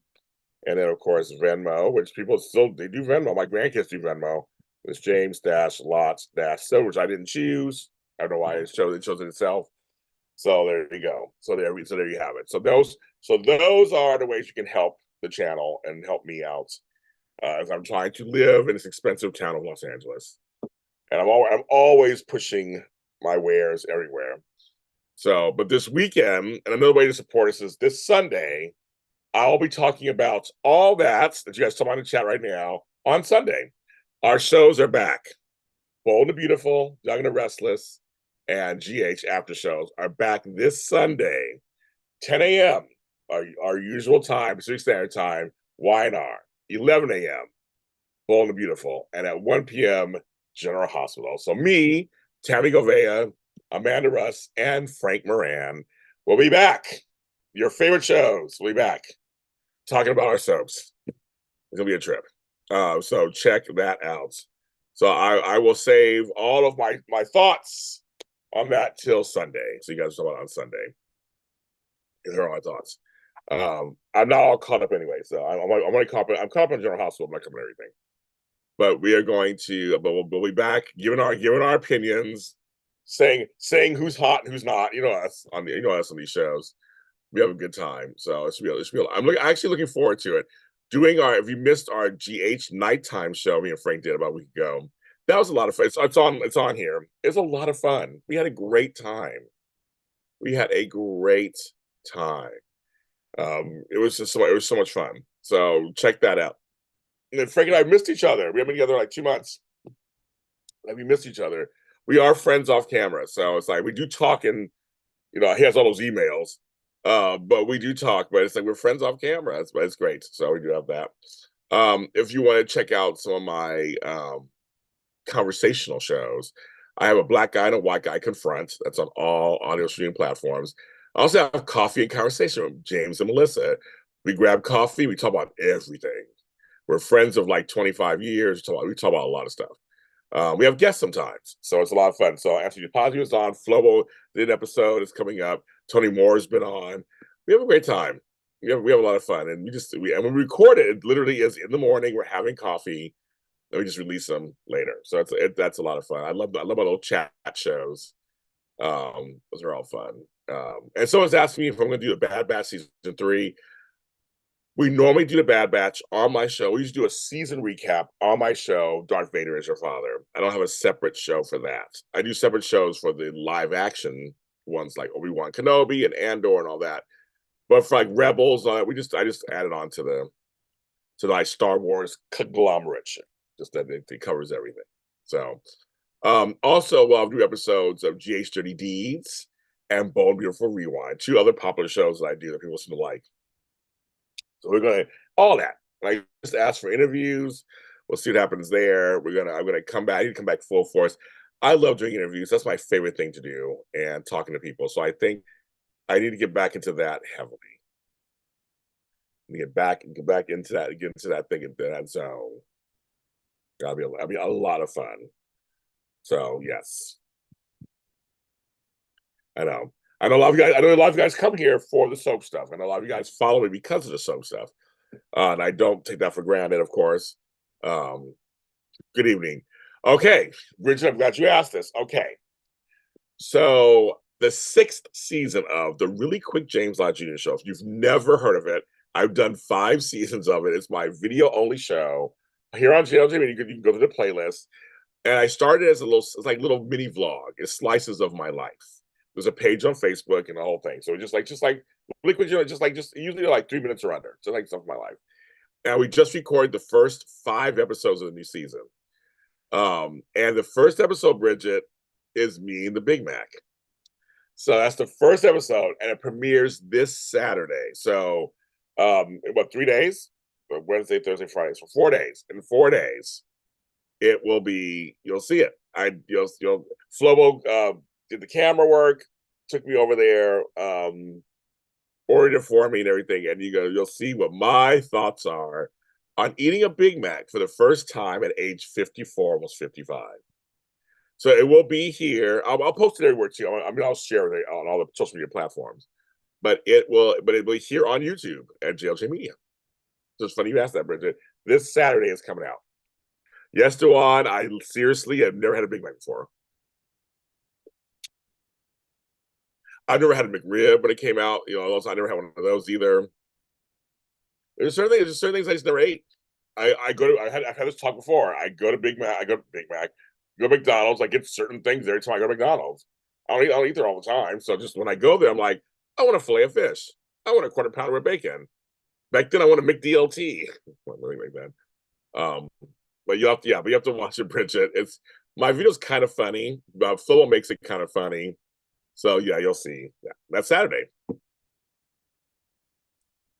And then of course Venmo, which people still they do Venmo. My grandkids do Venmo. It's James Lots so, which I didn't choose. I don't know why it chose it itself. So there you go. So there you have it. So those are the ways you can help the channel and help me out as I'm trying to live in this expensive town of Los Angeles. And I'm always pushing my wares everywhere. So, but this weekend, and another way to support us is this Sunday, I'll be talking about all that you guys talk about in the chat right now on Sunday. Our shows are back. Bold and Beautiful, Young and the Restless, and GH after shows are back this Sunday, 10 a.m. Our usual time, Pacific Standard Time, YNR, 11 a.m. Bold and Beautiful, and at 1 p.m. General Hospital. So me, Tammy Govea, Amanda Russ, and Frank Moran will be back. Your favorite shows will be back talking about our soaps. It's gonna be a trip. So check that out. So I will save all of my thoughts on that till Sunday. So you guys know about on Sunday. These are all my thoughts. I'm not all caught up anyway, so I'm only caught up. I'm caught up on General Hospital. I'm not covering everything. But we are going to, but we'll be back giving our opinions, saying who's hot and who's not. You know us on these shows. We have a good time, so it's real. I'm actually looking forward to it. If you missed our GH nighttime show, me and Frank did about a week ago. That was a lot of fun. It's on here. It's a lot of fun. We had a great time. It was so much fun. So check that out. And then Frank and I missed each other. We have been together like 2 months. And we missed each other. We are friends off camera. So it's like we do talk, and he has all those emails. But we do talk, but it's like we're friends off camera. It's great. So we do have that. If you want to check out some of my conversational shows, I have a Black Guy and a White Guy Confront. That's on all audio streaming platforms. I also have Coffee and Conversation with James and Melissa. We grab coffee. We talk about everything. We're friends of like 25 years. We talk about a lot of stuff. We have guests sometimes, so it's a lot of fun. So Anthony Posio is on. Flobo did an episode. It's coming up. Tony Moore's been on. We have a great time. We have a lot of fun, and when we record it, it literally is in the morning. We're having coffee, and we just release them later. So that's a lot of fun. I love my little chat shows. Those are all fun. And someone's asking me if I'm going to do a Bad Batch season 3. We normally do the Bad Batch on my show. We usually do a season recap on my show, Darth Vader is Your Father. I don't have a separate show for that. I do separate shows for the live action ones like Obi-Wan Kenobi and Andor and all that. But for like Rebels, I just added on to the Star Wars conglomerate. Just that it covers everything. So also I'll do episodes of GH Dirty Deeds and Bold Beautiful Rewind, 2 other popular shows that I do that people seem to like. So we're going to all that. I just asked for interviews. We'll see what happens there. I'm gonna come back. I need to come back full force. I love doing interviews. That's my favorite thing to do, and talking to people. So I think I need to get back into that heavily. Get back into that thing, into that zone. That'll be a lot of fun. So yes, I know. I know a lot of you guys come here for the soap stuff. I know a lot of you guys follow me because of the soap stuff. And I don't take that for granted, of course. Good evening. Okay, Bridget, I'm glad you asked this. Okay. So the 6th season of the Really Quick James Lott Jr. Show. If you've never heard of it, I've done 5 seasons of it. It's my video-only show. Here on JLJ, you can go to the playlist. And I started as it's like little mini vlog. It's slices of my life. There's a page on Facebook and the whole thing. So just like liquid, just usually like 3 minutes or under. Just like stuff of my life. and we just recorded the first 5 episodes of the new season. And the first episode, Bridget, is me and the Big Mac. So that's the first episode, and it premieres this Saturday. So, what, 3 days? Wednesday, Thursday, Friday. So 4 days. In 4 days, it will be. You'll see it. You'll Flobo did the camera work, took me over there, ordered it for me and everything, and you'll see what my thoughts are on eating a Big Mac for the first time at age 54, almost 55. So it will be here. I'll post it everywhere too. I mean, I'll share it on all the social media platforms. But it will be here on YouTube at JLJ Media. So it's funny you asked that, Bridget. This Saturday is coming out. Yes, Dewan, I seriously have never had a Big Mac before. I've never had a McRib when it came out. Also, I never had one of those either. There's certain things I just never ate. I've had this talk before. I go to Big Mac, go to McDonald's. I get certain things every time I go to McDonald's. I don't eat there all the time. So just when I go there, I'm like, I want a fillet of fish. I want a quarter pounder with bacon. Back then, I want a McDLT. Well, really like that. But but you have to watch it, Bridget. It's my video's kind of funny. Phil makes it kind of funny. So yeah, you'll see. Yeah, that's Saturday.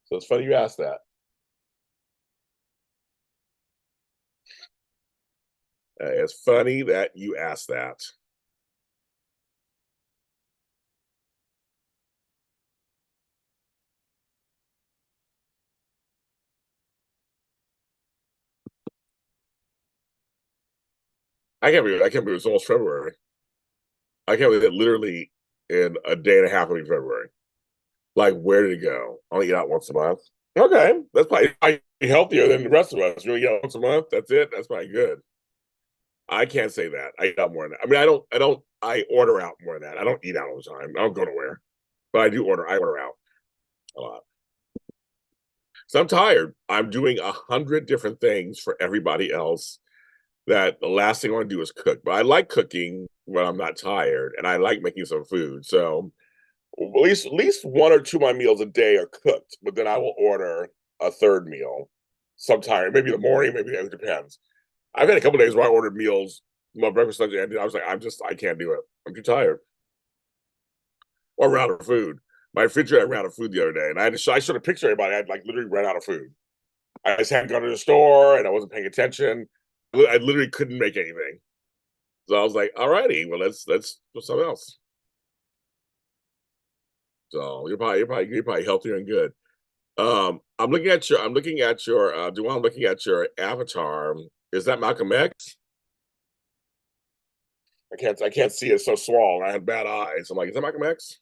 So it's funny you asked that. It's funny that you asked that. I can't believe it's almost February. I can't believe that literally in a day and a half will be February. Like, where did it go? I only eat out once a month. Okay, that's probably healthier than the rest of us. Really eat out once a month. That's it. That's probably good. I can't say that. I eat out more than that. I mean, I order out more than that. I don't eat out all the time. I don't go nowhere, but I order out a lot. So I'm tired. I'm doing 100 different things for everybody else that the last thing I want to do is cook. But I like cooking when I'm not tired, and I like making some food. So at least one or two of my meals a day are cooked, but then I will order a third meal sometime, maybe in the morning, maybe it depends. I've had a couple of days where I ordered meals, my breakfast, lunch, and I was like, I can't do it. I'm too tired. Or run out of food. My refrigerator ran out of food the other day, and I showed a picture to everybody. I'd like literally run out of food. I just hadn't gone to the store, and I wasn't paying attention. I literally couldn't make anything. So I was like, all righty, well let's do something else. So you're probably healthier and good. I'm looking at your avatar. Is that Malcolm X? I can't see it, it's so small. I had bad eyes. I'm like, is that Malcolm X?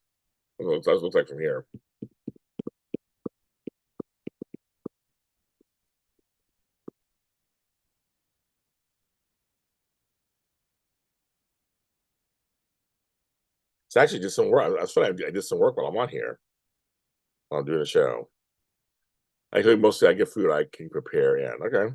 That's what it looks like from here. It's actually just some work. That's what I did some work while I'm on here. While I'm doing a show. I think mostly I get food I can prepare. Yeah. Okay.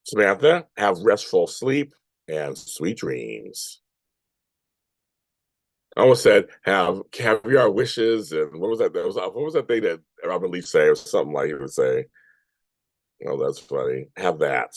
Samantha, have restful sleep and sweet dreams. I almost said have caviar wishes, and what was that thing that Robert Lee say or something like he would say? Oh, that's funny. Have that.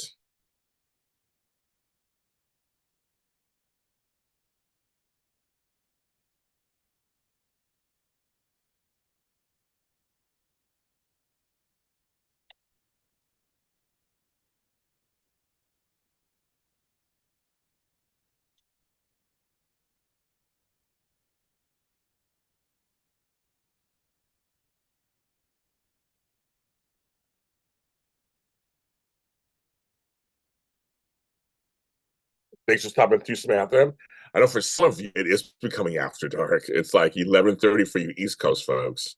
Thanks for stopping through, Samantha. I know for some of you it is becoming after dark. It's like 11:30 for you East Coast folks.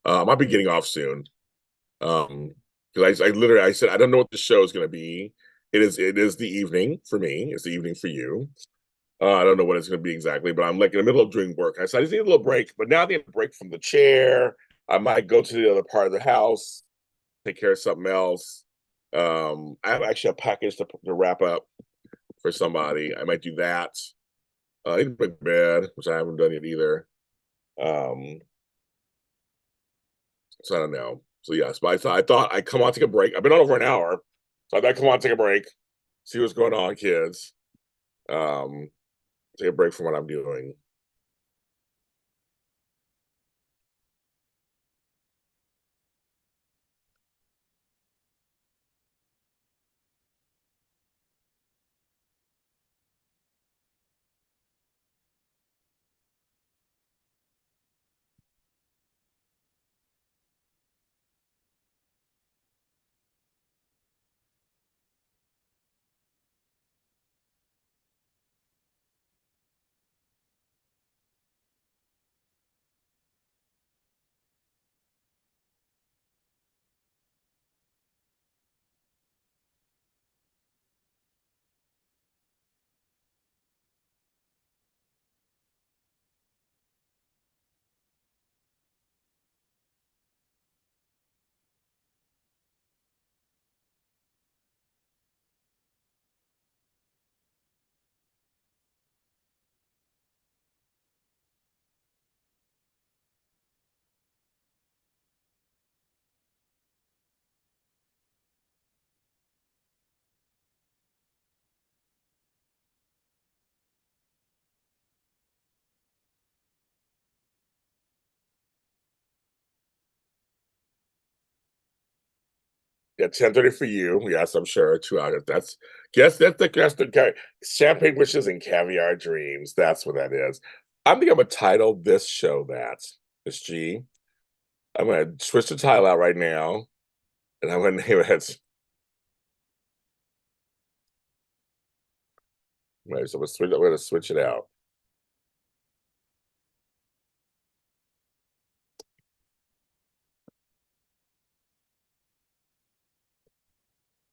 I'll be getting off soon. Because I literally I said I don't know what the show is going to be. It is the evening for me. It's the evening for you. I don't know what it's going to be exactly, but I'm like in the middle of doing work. I said I just need a little break. But now I need a break from the chair. I might go to the other part of the house, take care of something else. I have actually a package to wrap up for somebody. I might do that. I need to bed, which I haven't done yet either. Um, so I don't know. So yes, but I thought I'd come on, take a break. I've been on over an hour, so I thought I'd come on, take a break, see what's going on, kids. Um, Take a break from what I'm doing. Yeah, 10:30 for you. Yes, I'm sure. 2 hours. That's the guy. Champagne wishes and caviar dreams. That's what that is. I think I'm gonna title this show that. Miss G. I'm gonna switch the title out right now, and I'm gonna name it. Right, so I'm gonna switch it out.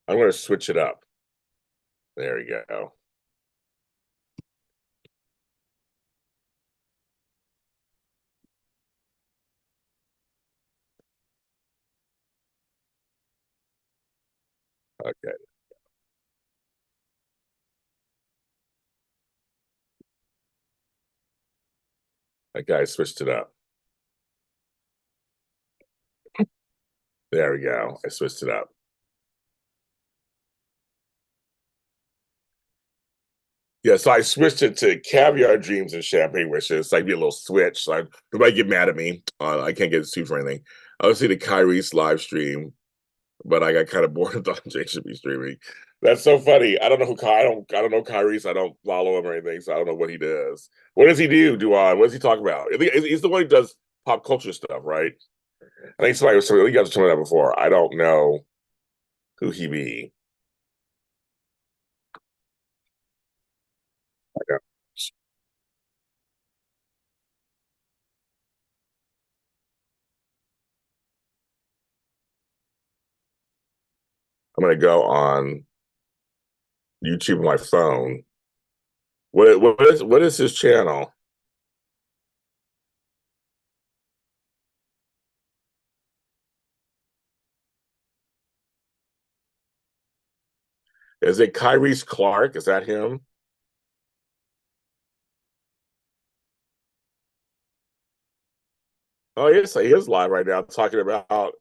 I'm gonna switch it up. There we go. Okay. Okay, I switched it up. There we go. I switched it up. Yeah, so I switched it to caviar dreams and champagne wishes. So I be a little switch. So nobody get mad at me. I can't get sued for anything. I was see the Kyrie's live stream, but I got kind of bored and thought Jay should be streaming. That's so funny. I don't know I don't know Kyrie's. I don't follow him or anything, so I don't know what he does. What does he do, Duan? What does he talk about? I think he's the one who does pop culture stuff, right? I think somebody was telling you guys told me that before. I don't know who he be. Yeah. I'm gonna go on YouTube on my phone. What is his channel? Is it Kyrie's Clark? Is that him? Oh, yes, he is live right now talking about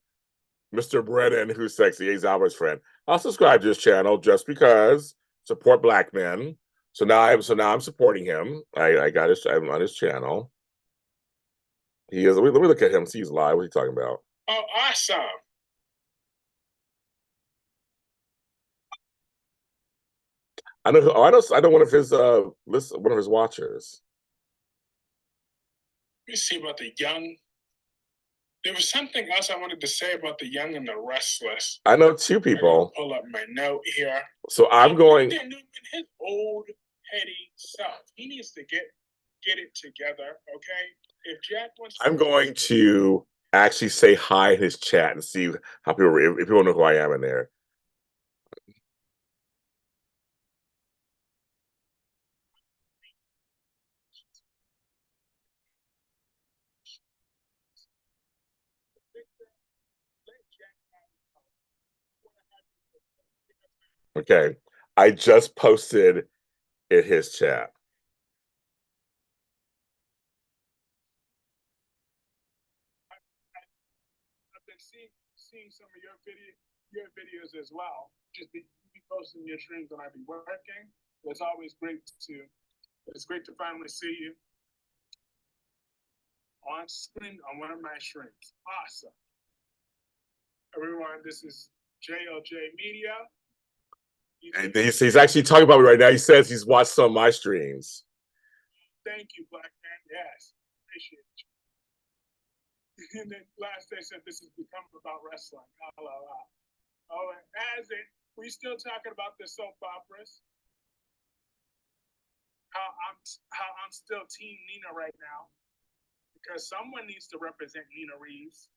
Mr. Brennan, who's sexy. He's Albert's friend. I'll subscribe to his channel just because support black men. So now I'm supporting him. I'm on his channel. He is. Let me look at him. See, he's live. What are you talking about? Oh, awesome! I know. Oh, I know. I know one of his one of his watchers. You see about the young There was something else I wanted to say about the Young and the Restless. I know two people. Pull up my note here. So I'm going. In his old heady self, he needs to get it together. Okay, if Jack wants, I'm going to actually say hi in his chat and see how people if people know who I am in there. Okay, I just posted in his chat. I've been seeing some of your videos as well. Just be posting your streams when I be working. It's always great to finally see you on screen on one of my streams. Awesome. Everyone, this is JLJ Media. And he's actually talking about me right now. He says he's watched some of my streams. Thank you, Black Man. Yes, appreciate you. And then last day said this has become about wrestling. Oh, and as it, we still talking about the soap operas. How I'm still Team Nina right now because someone needs to represent Nina Reeves.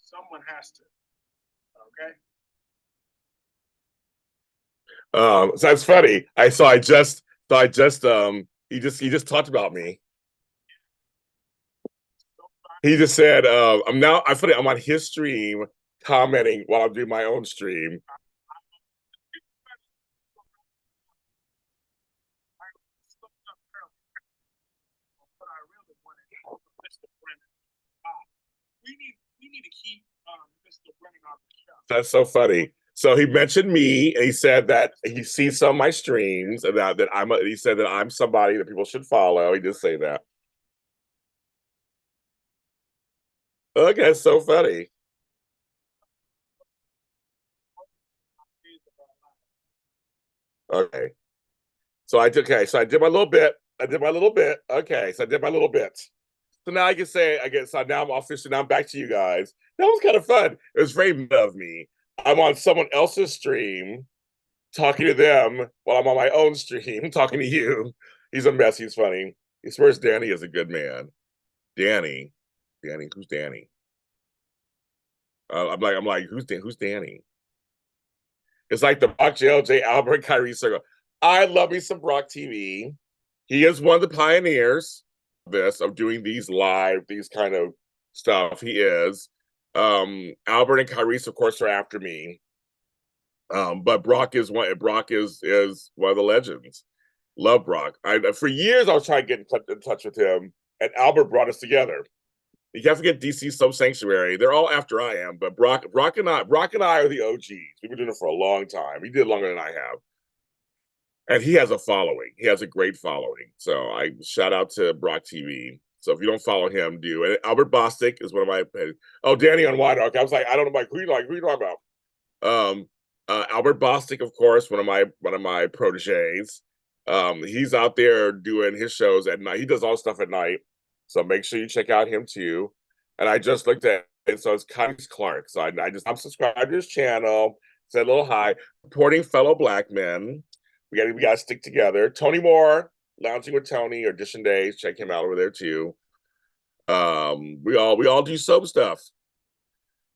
Someone has to. Okay. So that's funny. He just talked about me. He just said, I'm on his stream commenting while I'm doing my own stream. We need to keep Mr. Brennan on the show. That's so funny. So he mentioned me, and he said that he sees some of my streams, and he said that I'm somebody that people should follow. He did say that. Okay, so funny. Okay. So I did my little bit. Okay, so I did my little bit. So now I can say, so now I'm back to you guys. That was kind of fun. It was very meta of me. I'm on someone else's stream talking to them while I'm on my own stream talking to you. He's a mess. He's funny. He swears Danny is a good man. Danny, who's Danny? I'm like, who's Danny? It's like the Brock JLJ Albert Kyrie circle. I love me some Brock TV. He is one of the pioneers of doing these kind of stuff. He is. Albert and Kyrie, of course, are after me. But Brock is one of the legends. Love Brock. For years I was trying to get in touch with him, and Albert brought us together. You can't forget DC Soap Sanctuary. They're all after I am, but Brock and I are the OGs. We've been doing it for a long time. He did longer than I have. And he has a following. He has a great following. So I shout out to Brock TV. So if you don't follow him, do. And Albert Bostic is one of my. Oh, Danny on Wide Arc. I was like, I don't know, who you talking about? Albert Bostic, of course, one of my proteges. He's out there doing his shows at night. He does all stuff at night. So make sure you check out him too. And I just looked at it. So it's Connie Clark. So I'm subscribed to his channel. Said a little hi. Supporting fellow Black men. We gotta stick together. Tony Moore, Lounging with Tony, Audition Days. Check him out over there too. We all do soap stuff.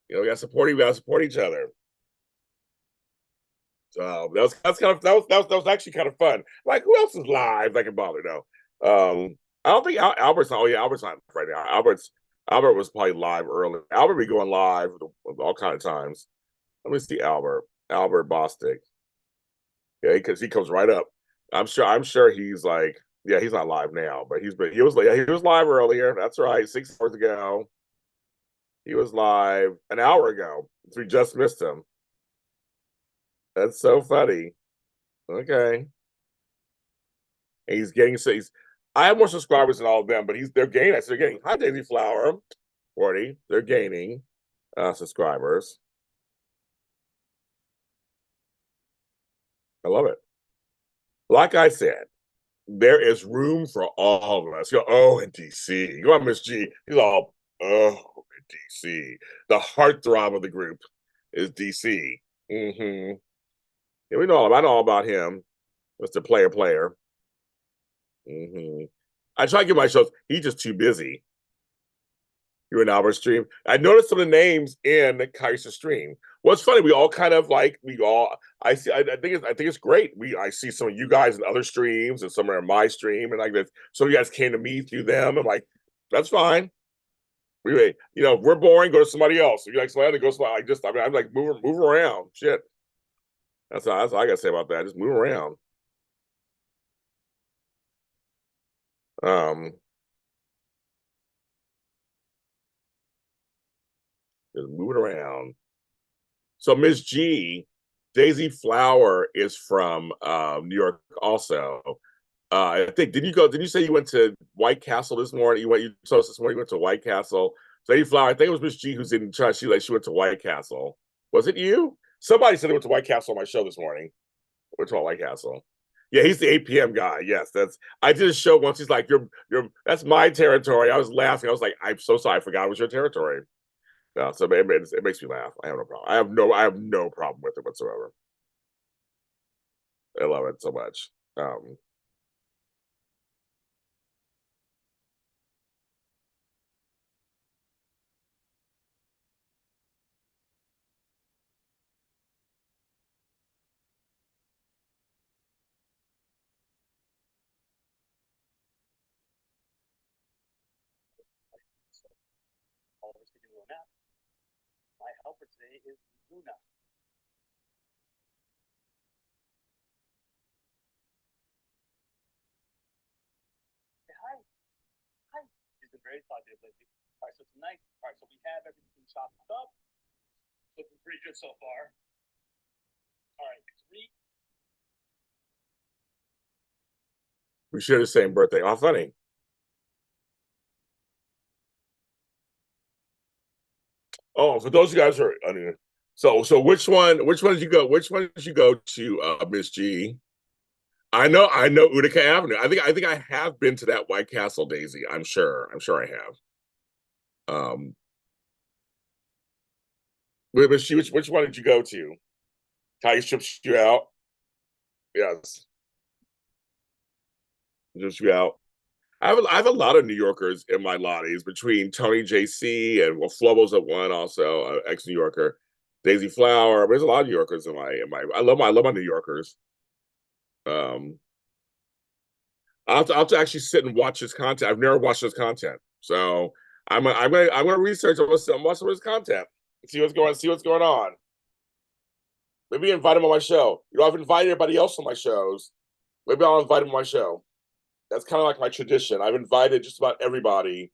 You know, we gotta support each other. So that was actually kind of fun. Like, who else is live that can bother? No. I don't think Albert's not. Oh yeah, Albert's not right now. Albert was probably live early. Albert be going live all kind of times. Let me see Albert Bostic. Yeah, because he comes right up. I'm sure he's like, yeah, he's not live now, but he was live earlier. That's right, 6 hours ago. He was live an hour ago. So we just missed him. That's so funny. Okay. And I have more subscribers than all of them, but they're gaining. They're getting hi Daisy Flower, 40. They're gaining subscribers. I love it. Like I said, there is room for all of us. You go, oh, in DC. You go on Miss G. He's all, oh, in DC. The heartthrob of the group is DC. Mm-hmm. Yeah, I know all about him. Mr. Player. Mm-hmm. I try to get my shows. He's just too busy. You're an Albert stream. I noticed some of the names in Kaiser stream. Well, it's funny. We all kind of like we all. I see. I think it's great. I see some of you guys in other streams and some are in my stream and like this. Some of you guys came to me through them. I'm like, that's fine. We're boring. Go to somebody else. If you like somebody else, go somebody. I'm like move around. Shit. That's all I gotta say about that. Just move around. Um, just move it around. So Miss G, Daisy Flower is from New York also. I think did you say you went to White Castle this morning? You told us this morning you went to White Castle. Daisy Flower, I think it was Miss G who's in charge. She went to White Castle. Was it you? Somebody said they went to White Castle on my show this morning. We're talking White Castle. Yeah, he's the 8 p.m. guy. Yes, I did a show once. He's like, you're that's my territory. I was laughing. I was like, I'm so sorry, I forgot it was your territory. No, so it makes me laugh. I have no problem. I have no problem with it whatsoever. I love it so much. My helper today is Luna. Say hi. Hi. She's been very talkative lately. All right, so tonight, so we have everything chopped up. Looking pretty good so far. All right, We share the same birthday. Oh, funny. Oh, for those of you guys who are so which one did you go? Which one did you go to, Miss G? I know Utica Avenue. I think I have been to that White Castle, Daisy. I'm sure I have. Um, which one did you go to? Tiger strips you out. Yes, strips you out. I have a lot of New Yorkers in my lotties between Tony JC and Flobo's at one also, ex New Yorker, Daisy Flower. There's a lot of New Yorkers in my. I love my New Yorkers. Um, I'll have to actually sit and watch his content. I've never watched his content, so I'm gonna research and watch some of his content. See what's going on. Maybe invite him on my show. I've invited everybody else on my shows. Maybe I'll invite him on my show. That's kind of like my tradition. I've invited just about everybody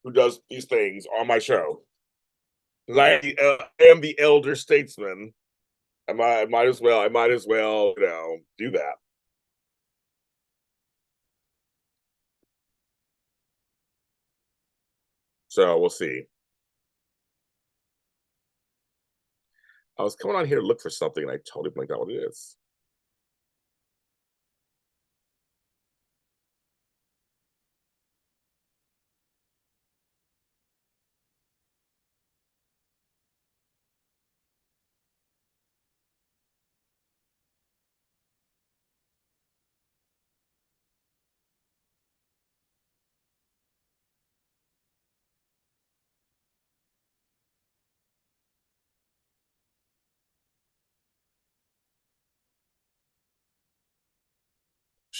who does these things on my show. I am the elder statesman. I might as well. Do that. So we'll see. I was coming on here to look for something, and I totally blanked out what it is.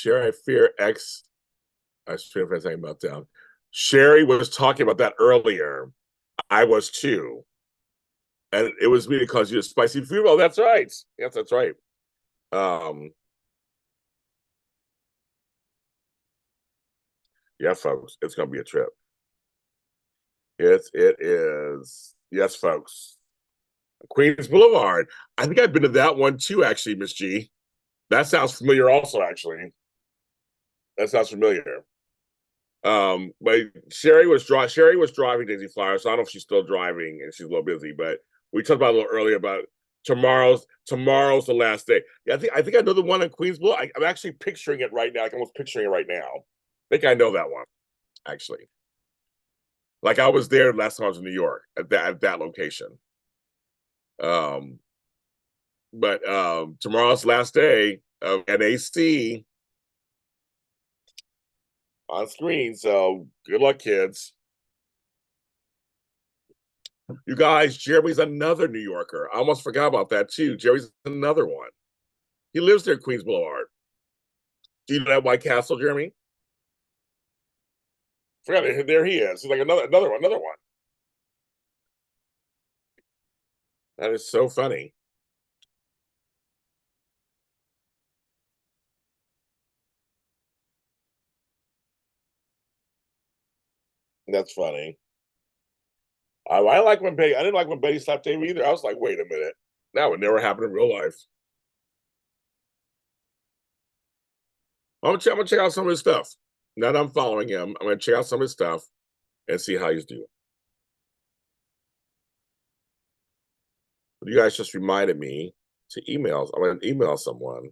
Sherry, I fear X. I was trying to say meltdown. Sherry was talking about that earlier. I was too. And it was me because you spicy food. Oh, that's right. Yes, that's right. Um, yeah, folks, it's gonna be a trip. It is. Yes, folks. Queens Boulevard. I think I've been to that one too, actually, Miss G. That sounds familiar also, actually. That sounds familiar. But Sherry was driving Daisy Flower, so I don't know if she's still driving and she's a little busy, but we talked about a little earlier about tomorrow's the last day. Yeah, I think I know the one in Queensboro. I'm actually picturing it right now. I'm almost picturing it right now. I think I know that one, actually. Like I was there last time I was in New York at that location. Um, but tomorrow's last day of NAC on screen. So good luck, kids. You guys, Jeremy's another New Yorker. I almost forgot about that too. Jeremy's another one. He lives there, Queens Boulevard. Do you know that White Castle, Jeremy? Forgot it. There he is. He's like another one. That is so funny. That's funny. I like when Betty. I didn't like when Betty slapped Amy either. I was like, wait a minute, that would never happen in real life. I'm gonna check out some of his stuff. Now that I'm following him, I'm gonna check out some of his stuff and see how he's doing. But you guys just reminded me to email. I'm gonna email someone.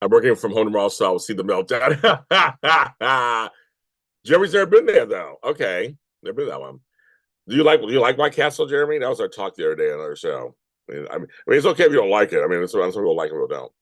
I'm working from home tomorrow, so I'll see the meltdown. Jeremy's never been there though. Okay, never been that one. Do you like White Castle, Jeremy? That was our talk the other day on our show. I mean, it's okay if you don't like it. I mean, some people like it, people don't.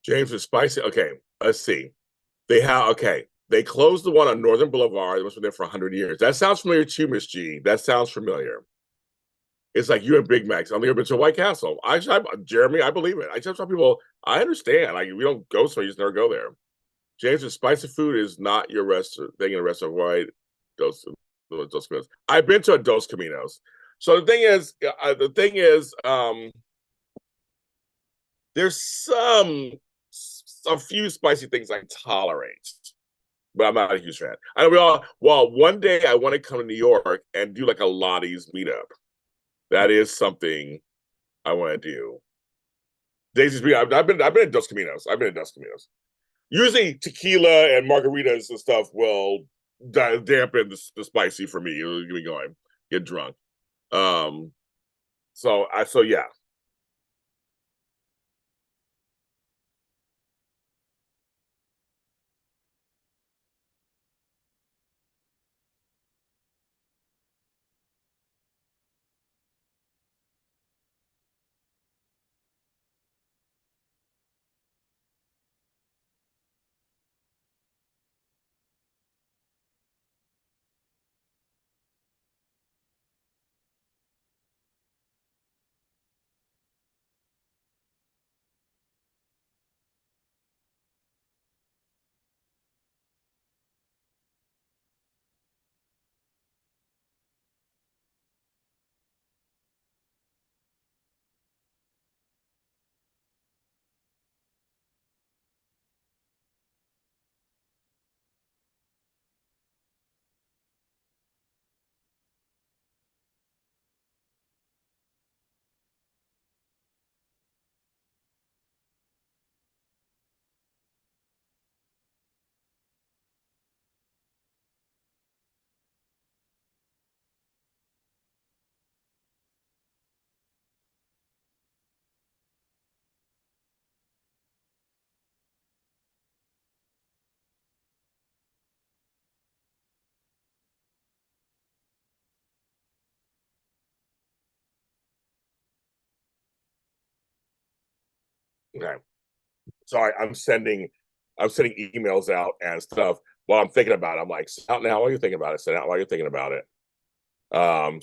James is spicy. Okay, let's see. They closed the one on Northern Boulevard. It was been there for 100 years. That sounds familiar too, Miss G. That sounds familiar. It's like you and Big Macs. I've never been to a White Castle. Jeremy, I believe it. I tell some people, I understand. Like we don't go, so you just never go there. James, spicy food is not your restaurant thing in a restaurant. Right? Dos Caminos. I've been to a Dos Caminos. So there's a few spicy things I tolerate, but I'm not a huge fan. I know well, one day I want to come to New York and do like a Lottie's meetup. That is something I want to do. Daisy's meetup. I've been at Dos Caminos. I've been at Dos Caminos. Usually tequila and margaritas and stuff will dampen the spicy for me. It'll get me going, get drunk. Um, so yeah. Okay. So I'm sending emails out and stuff while I'm thinking about it. I'm like, out now while you're thinking about it, send out while you're thinking about it.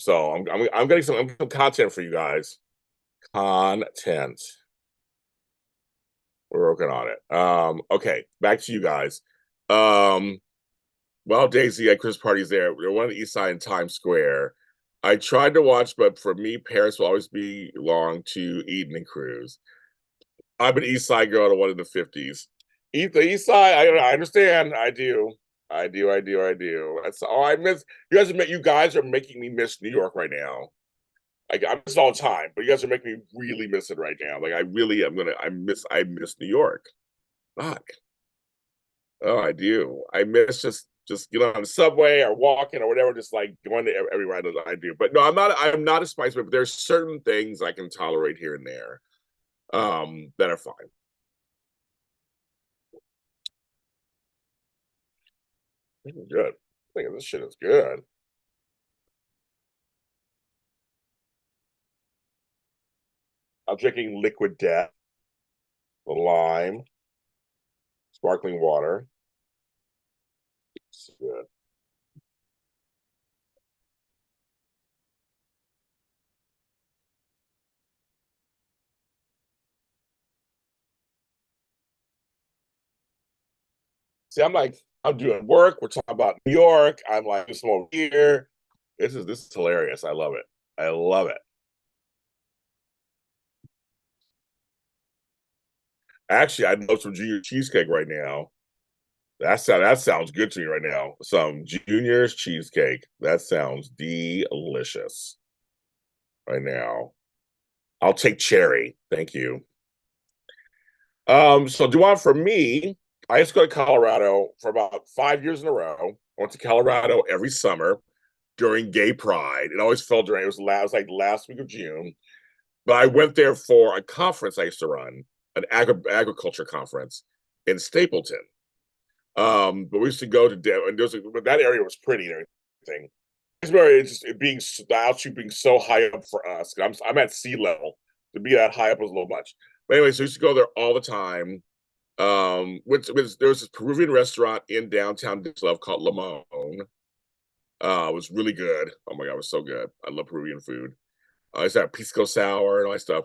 So I'm getting some content for you guys. Content. We're working on it. Okay, back to you guys. Well, Daisy at Chris party's there. They're one on the east side in Times Square. I tried to watch, but for me, Paris will always belong to Eden and Cruz. I'm an East Side girl to one in the 50s. The East Side, I understand. I do. I do. That's all I miss. You guys are making me miss New York right now. Like I miss it all the time, but you guys are making me really miss it right now. Like I really am gonna I miss New York. Fuck. Oh, I do. I miss just get on the subway or walking or whatever, just like going to every ride that I do. But no, I'm not a spice, but there's certain things I can tolerate here and there that are fine. This is good. I think this shit is good. I'm drinking liquid death, the lime, sparkling water. It's good. See, I'm doing work. We're talking about New York. I'm like, this over here. This is hilarious. I love it. I love it. Actually, I know some junior cheesecake right now. That sounds good to me right now. Some junior's cheesecake. That sounds delicious right now. I'll take cherry. Thank you. So Duan, for me, I used to go to Colorado for about 5 years in a row. I went to Colorado every summer during Gay Pride. It always fell during it was like last week of June. But I went there for a conference I used to run, an agriculture conference in Stapleton. But we used to go to and but that area was pretty and everything. It's very just it being the altitude being so high up for us. I'm at sea level. To be that high up was a little much. But anyway, so we used to go there all the time. There was this Peruvian restaurant in downtown Dixlove called Limon. It was really good. Oh my god, it was so good. I love Peruvian food. It's that pisco sour and all that stuff.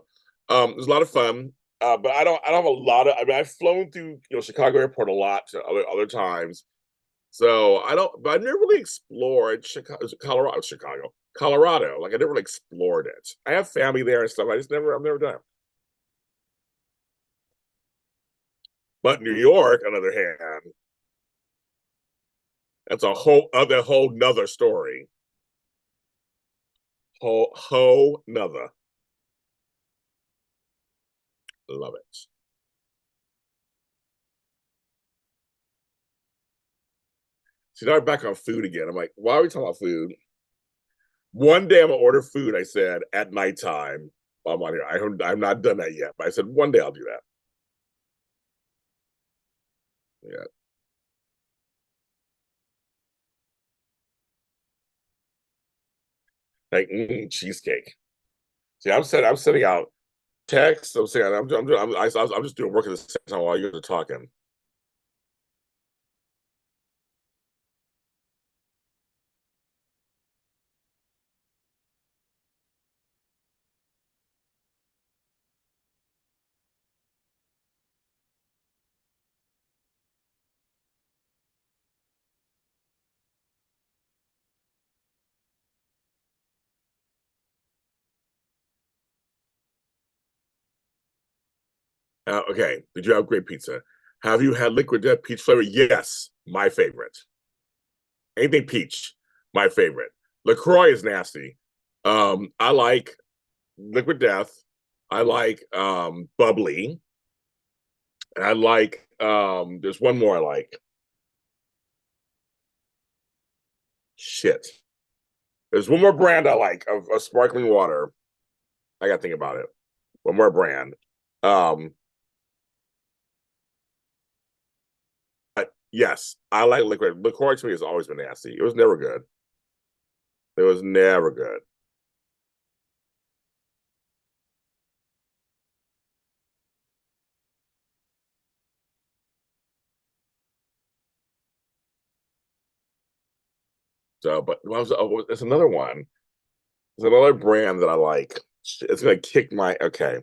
It was a lot of fun. But I don't have a lot of. I mean, I've flown through Chicago Airport a lot to other times. So I don't. But I never really explored Colorado. Like I never really explored it. I have family there and stuff. I've never done it. But New York, on the other hand, that's a whole nother story. Whole nother. Love it. See, now we're back on food again. I'm like, why are we talking about food? One day I'm gonna order food. I said at nighttime. While I'm on here. I've not done that yet, but I said one day I'll do that. Yeah, like cheesecake. See, I'm sending out texts. I'm saying I'm just doing work at the same time while you're talking. Okay, did you have great pizza? Have you had liquid death peach flavor? Yes, my favorite. Anything peach, my favorite. LaCroix is nasty. I like liquid death. I like bubbly. I like there's one more I like. Shit. There's one more brand I like of sparkling water. I gotta think about it. One more brand. Um yes, I like liquid. LaCroix to me has always been nasty. It was never good. It was never good. So, but it's another one. There's another brand that I like. It's gonna kick my okay.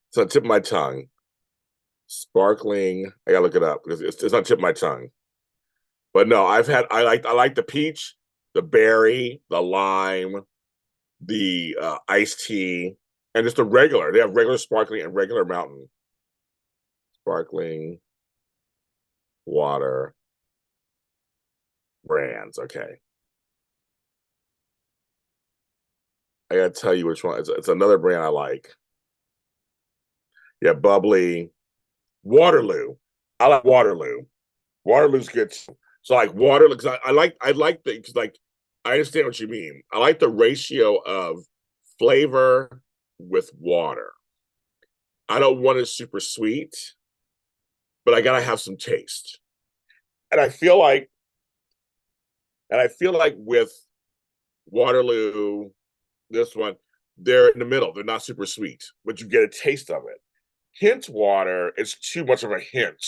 It's on the tip of my tongue. Sparkling. I gotta look it up because it's on the tip of my tongue. But no, I like the peach, the berry, the lime, the iced tea, and just the regular. They have regular sparkling and regular mountain. Sparkling water brands. Okay. I gotta tell you which one. It's another brand I like. Yeah, bubbly. Waterloo. I like Waterloo. Waterloo's good too. So like Waterloo, because I like the cause like I understand what you mean. I like the ratio of flavor with water. I don't want it super sweet, but I gotta have some taste. And I feel like with Waterloo, this one, they're in the middle. They're not super sweet, but you get a taste of it. Hint water is too much of a hint.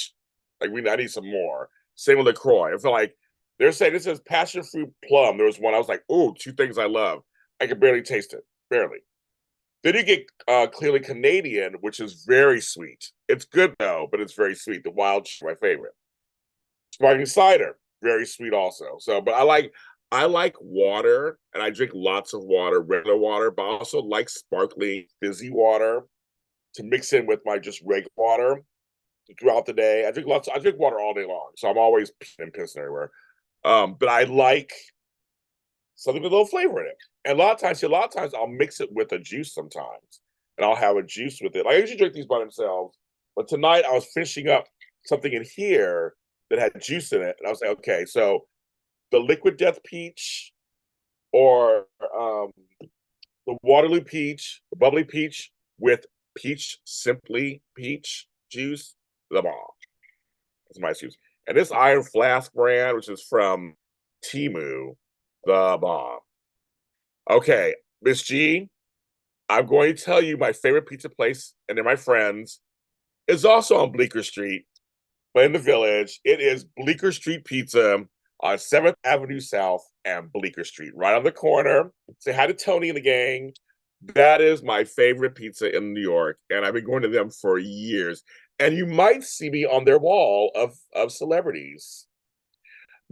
Like I need some more. Same with LaCroix. I feel like they're saying this is passion fruit plum. There was one I was like, oh, two things I love. I could barely taste it, barely. Then you get clearly Canadian, which is very sweet. It's good though, but it's very sweet. The wild, my favorite. Sparkling cider, very sweet also. So, but I like water, and I drink lots of water, regular water, but I also like sparkly, fizzy water to mix in with my just regular water throughout the day. I drink water all day long, so I'm always pissing everywhere. But I like something with a little flavor in it. And a lot of times I'll mix it with a juice sometimes, and I'll have a juice with it. Like I usually drink these by themselves, but tonight I was finishing up something in here that had juice in it, and I was like, okay, so the Liquid Death Peach or the Waterloo Peach, the Bubbly Peach with Peach Simply Peach juice, the bomb. That's my juice. And this Iron Flask brand, which is from Timu, the bomb. Okay, Miss G, I'm going to tell you my favorite pizza place, and they're my friends, is also on Bleecker Street, but in the village. It is Bleecker Street Pizza on 7th Avenue South and Bleecker Street, right on the corner. Say hi to Tony and the gang. That is my favorite pizza in New York, and I've been going to them for years. And you might see me on their wall of celebrities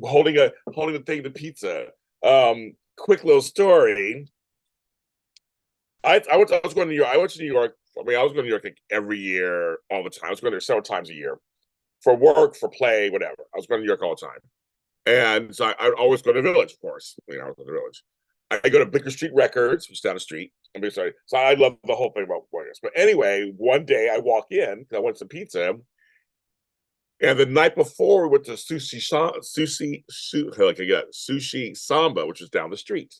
holding the thing to pizza. Quick little story. I was going to New York. I went to New York. I mean, I was going to New York like every year, all the time. I was going there several times a year for work, for play, whatever. I was going to New York all the time. And so I always go to the Village, of course. I was in the Village. I go to Bleecker Street Records, which is down the street. I'm sorry. So I love the whole thing about Warriors. But anyway, one day I walk in because I want some pizza. And the night before, we went to Sushi Samba, which was down the street.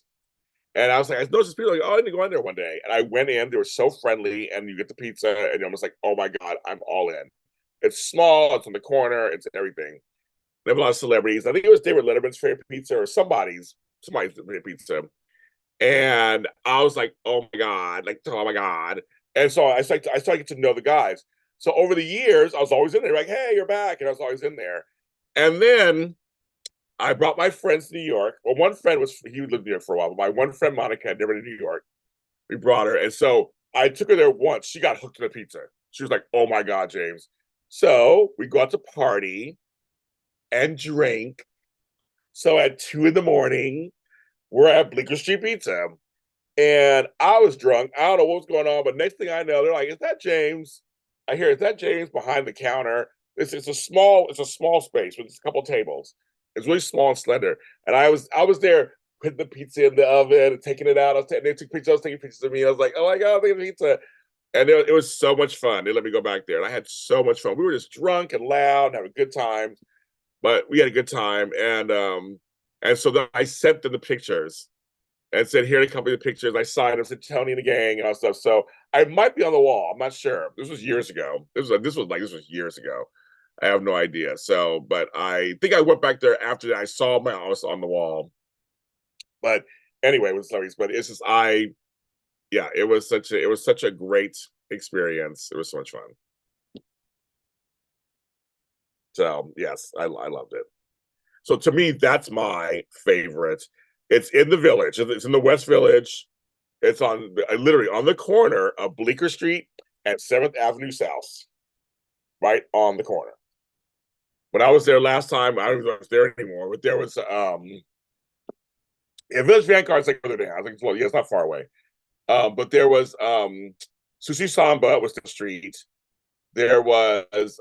And I was like, I noticed people like, oh, I need to go in there one day. And I went in, they were so friendly, and you get the pizza, and you're almost like, oh my God, I'm all in. It's small, it's on the corner, it's everything. They have a lot of celebrities. I think it was David Letterman's favorite pizza or somebody's favorite pizza. And I was like, oh my God, like, oh my God. And so I started to get to know the guys. So over the years, I was always in there, like, hey, you're back. And I was always in there. And then I brought my friends to New York. Well, one friend he lived in New York for a while, but my one friend, Monica, had never been to New York. We brought her. And so I took her there once. She got hooked on the pizza. She was like, oh my God, James. So we go out to party and drink. So at 2 a.m, we're at Bleecker Street Pizza. And I was drunk. I don't know what was going on, but next thing I know, they're like, "Is that James?" I hear, "Is that James behind the counter?" It's a small space with a couple tables. It's really small and slender. And I was there putting the pizza in the oven and taking it out. They took pictures. I was taking pictures of me. I was like, "Oh my God, look at the pizza!" And it was so much fun. They let me go back there, and I had so much fun. We were just drunk and loud, and having a good time. But we had a good time, and so then I sent them the pictures and said, "Here to come the pictures." I signed them, said Tony and the gang and all stuff. So I might be on the wall. I'm not sure. This was years ago. This was years ago. I have no idea. So, but I think I went back there after that. I saw my house on the wall. But anyway, it was stories. But it's just yeah, it was such a great experience. It was so much fun. So yes, I loved it. So to me, that's my favorite. It's in the village. It's in the West Village. It's on literally on the corner of Bleecker Street and 7th Avenue South, right on the corner. When I was there last time, I don't know if I was there anymore, but there was yeah, Village Vanguard is like further down. I think well, yeah, it's not far away. But there was Sushi Samba was the street. There was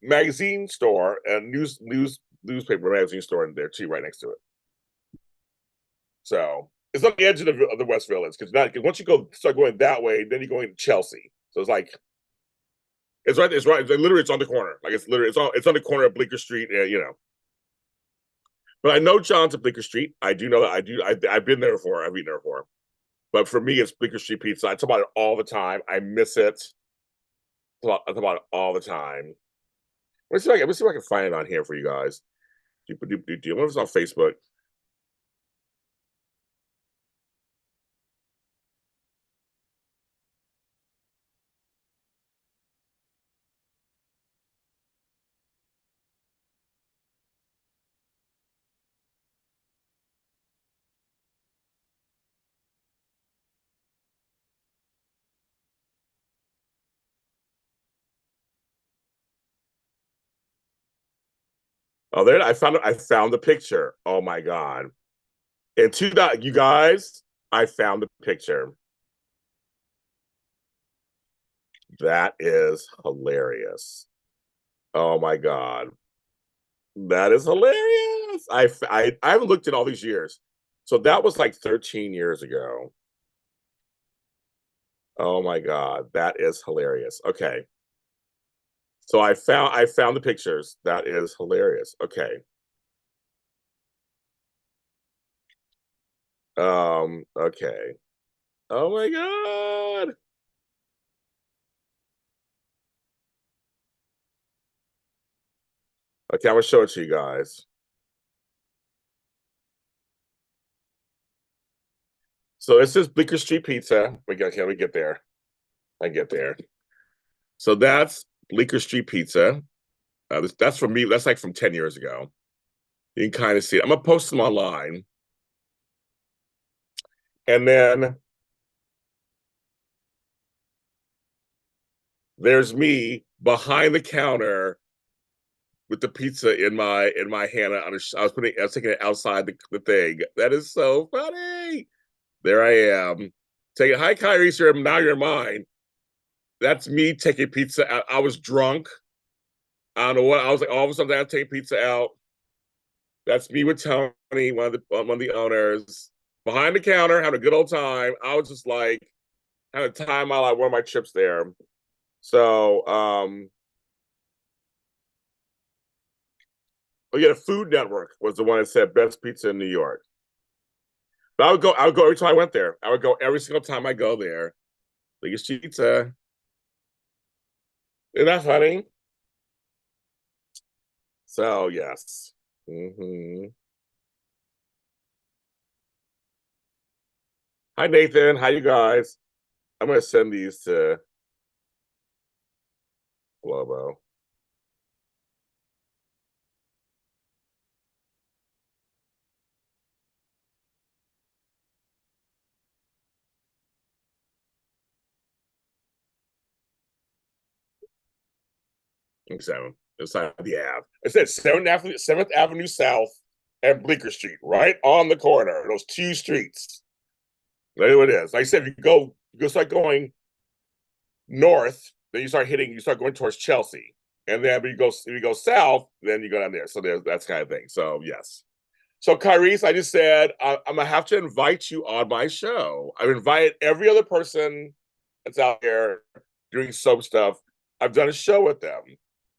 magazine store and newspaper magazine store in there too, right next to it. So it's on the edge of the West Village because once you start going that way, then you're going to Chelsea. So it's like it's right. It's right. It's literally it's on the corner. Like it's on the corner of Bleecker Street. You know. But I know John's at Bleecker Street. I do know that I do. I've been there before. I've eaten there before. But for me, it's Bleecker Street pizza. I talk about it all the time. I miss it. I talk about it all the time. Let me see if I can find it on here for you guys. I wonder if it's on Facebook. Oh, there I found it. I found the picture. Oh my god! And two dot, you guys, I found the picture. That is hilarious. Oh my god, that is hilarious. I haven't looked at all these years, so that was like 13 years ago. Oh my god, that is hilarious. Okay, so I found the pictures. That is hilarious. Okay. Okay. Oh my god. Okay, I'm gonna show it to you guys. So this is Bleecker Street Pizza. Okay, we get there. I get there. So that's Bleecker Street Pizza. That's from me. That's like from 10 years ago. You can kind of see it. I'm gonna post them online. And then there's me behind the counter with the pizza in my hand. I was taking it outside the thing. That is so funny. There I am. Taking hi Kyrie, sir. Now you're mine. That's me taking pizza out. I was drunk. I don't know what. I was like, all of a sudden, I take pizza out. That's me with Tony, one of the owners, behind the counter, having a good old time. I was just like, had a time my life, one of my trips there. So, oh yeah, the Food Network was the one that said best pizza in New York. But I would go every time I went there. I would go every single time I go there. Like it's pizza. Isn't that funny? So yes. Hi Nathan. How you guys? I'm gonna send these to Globo. 7. Inside the Ave. It said 7th Avenue South and Bleecker Street, right on the corner. Those two streets. There it is. Like I said, if you start going north, then you start going towards Chelsea. And then if you go south, then you go down there. So that's kind of thing. So yes. So Kyrese, I just said I'm gonna have to invite you on my show. I've invited every other person that's out there doing soap stuff. I've done a show with them.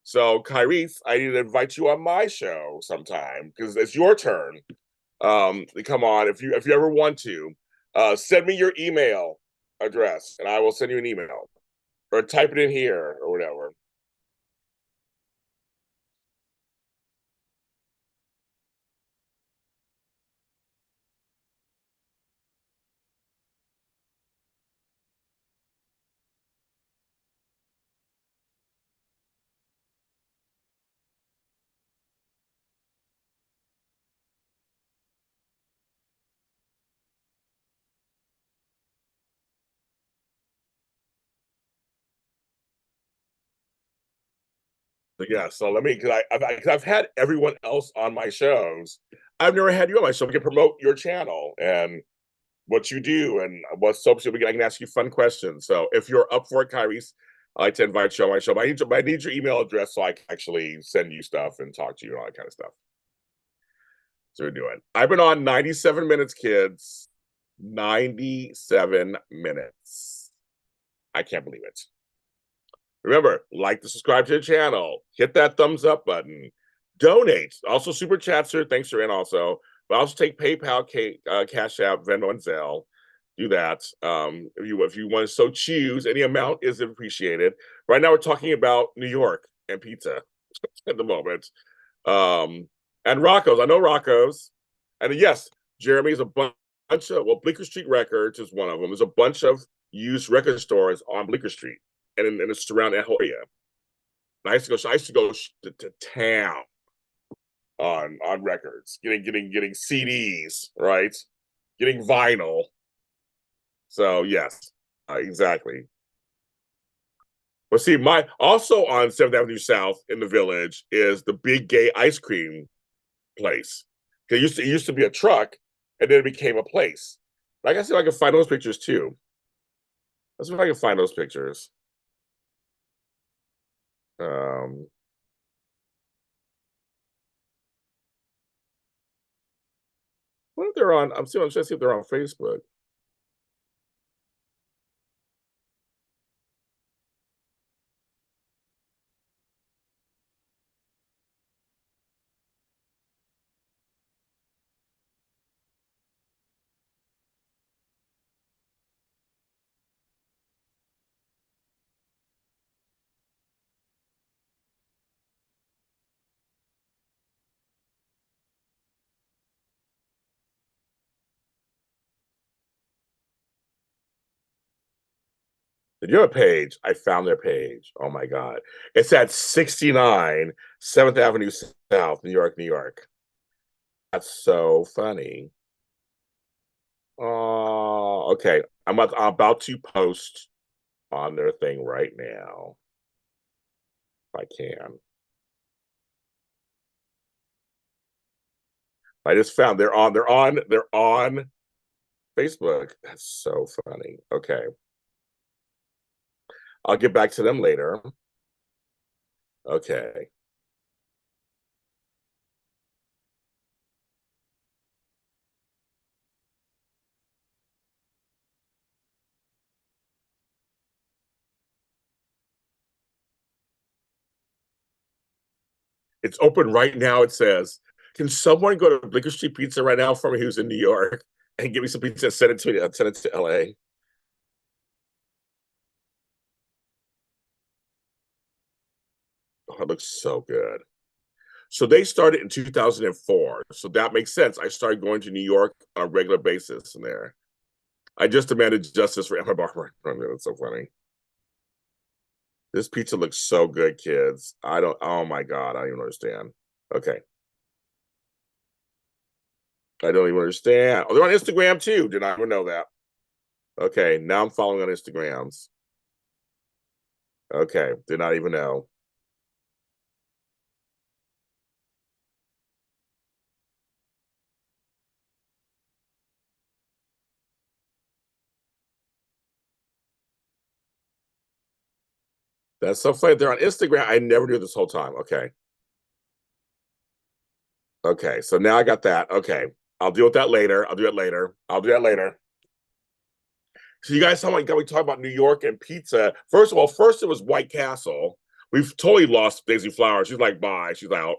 So Kyrese, I need to invite you on my show sometime because it's your turn. To come on if you ever want to. Send me your email address and I will send you an email or type it in here or whatever. Yeah, so let me, because I've had everyone else on my shows. I've never had you on my show. We can promote your channel and what you do and what soaps I can ask you fun questions. So if you're up for it, Kyrie's, I like to invite you on my show. But I need your email address so I can actually send you stuff and talk to you and all that kind of stuff. So we're doing. I've been on 97 minutes, kids. 97 minutes. I can't believe it. Remember, like to subscribe to the channel, hit that thumbs up button, donate. Also, super chats here. Thanks for in also. But also take PayPal, Cash App, Venmo, and Zelle. Do that. If you want to so choose, any amount is appreciated. Right now, we're talking about New York and pizza at the moment. And Rocco's. I know Rocco's. And yes, Jeremy's a bunch of, well, Bleecker Street Records is one of them. There's a bunch of used record stores on Bleecker Street and in the surrounding that whole area. I used to go to town on records, getting CDs, right? Getting vinyl. So yes, exactly. But see, my also on 7th Avenue South in the Village is the Big Gay Ice Cream place. It used to be a truck, and then it became a place. I guess if I can find those pictures too. Let's see if I can find those pictures. Um, what if they're on? I'm trying to see if they're on Facebook. You have a page. I found their page. Oh my God. It's at 69 7th Avenue South, New York, New York. That's so funny. Oh, okay. I'm about to post on their thing right now. If I can. I just found they're on Facebook. That's so funny. Okay. I'll get back to them later. Okay. It's open right now. It says, "Can someone go to Bleecker Street Pizza right now for me who's in New York and give me some pizza and send it to me? Send it to LA." Oh, it looks so good. So they started in 2004. So that makes sense. I started going to New York on a regular basis in there. I just demanded justice for Emma Barber. That's so funny. This pizza looks so good, kids. Oh my God, I don't even understand. Okay. I don't even understand. Oh, they're on Instagram too. Did not even know that. Okay, now I'm following on Instagrams. Okay, did not even know. That's so funny. They're on Instagram. I never knew this whole time. Okay. Okay, so now I got that. Okay. I'll deal with that later. I'll do it later. I'll do that later. So you guys sound like we talk about New York and pizza. First of all, first it was White Castle. We've totally lost Daisy Flowers. She's like, bye. She's out.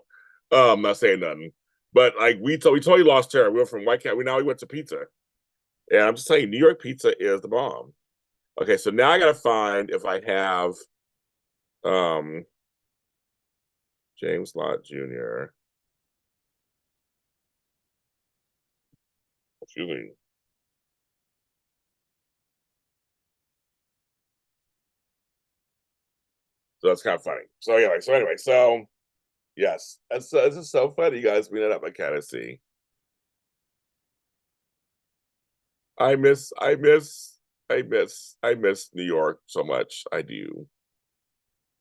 Not saying nothing. But like we totally lost her. We went from White Castle. We went to pizza. And I'm just saying, New York pizza is the bomb. Okay, so now I gotta find if I have um James Lott Jr. Excuse me. So that's kind of funny. So yes, that's this is so funny, you guys. Bring it up. I kind of see. I miss New York so much. I do.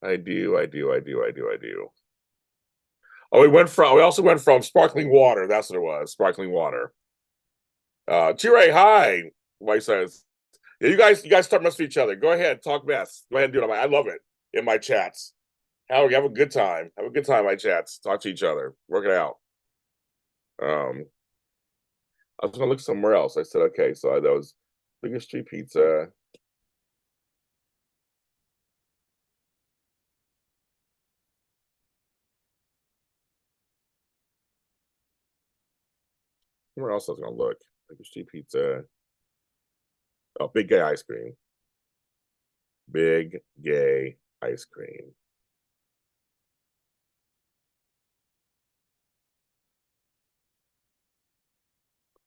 I do. Oh, we also went from sparkling water. That's what it was. Sparkling water. T-Ray, hi. White says, yeah, you guys start messing with each other. Go ahead, talk mess. Go ahead and do it. I love it in my chats. Have a good time. Have a good time, my chats. Talk to each other. Work it out. I was gonna look somewhere else. I said, okay, so that was Bigger Street Pizza. Somewhere else I was gonna look. Bigger Street Pizza. Oh, Big Gay Ice Cream. Big Gay Ice Cream.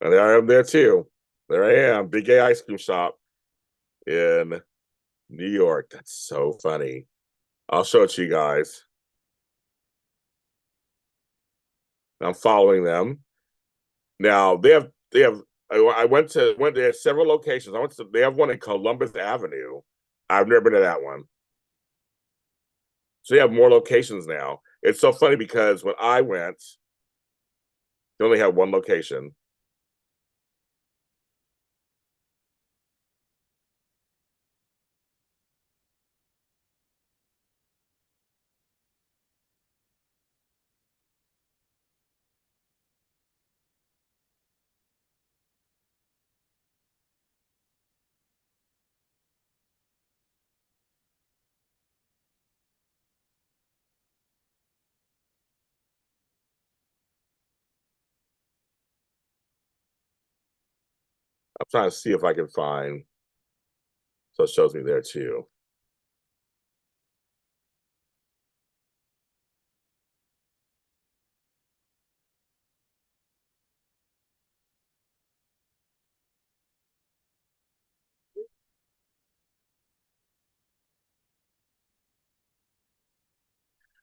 And there I am there too. There I am, Big Gay Ice Cream Shop in New York. That's so funny. I'll show it to you guys. I'm following them. Now they have I went there several locations. They have one in Columbus Avenue. I've never been to that one. So they have more locations now. It's so funny because when I went, they only had one location. I'm trying to see if I can find. So it shows me there too.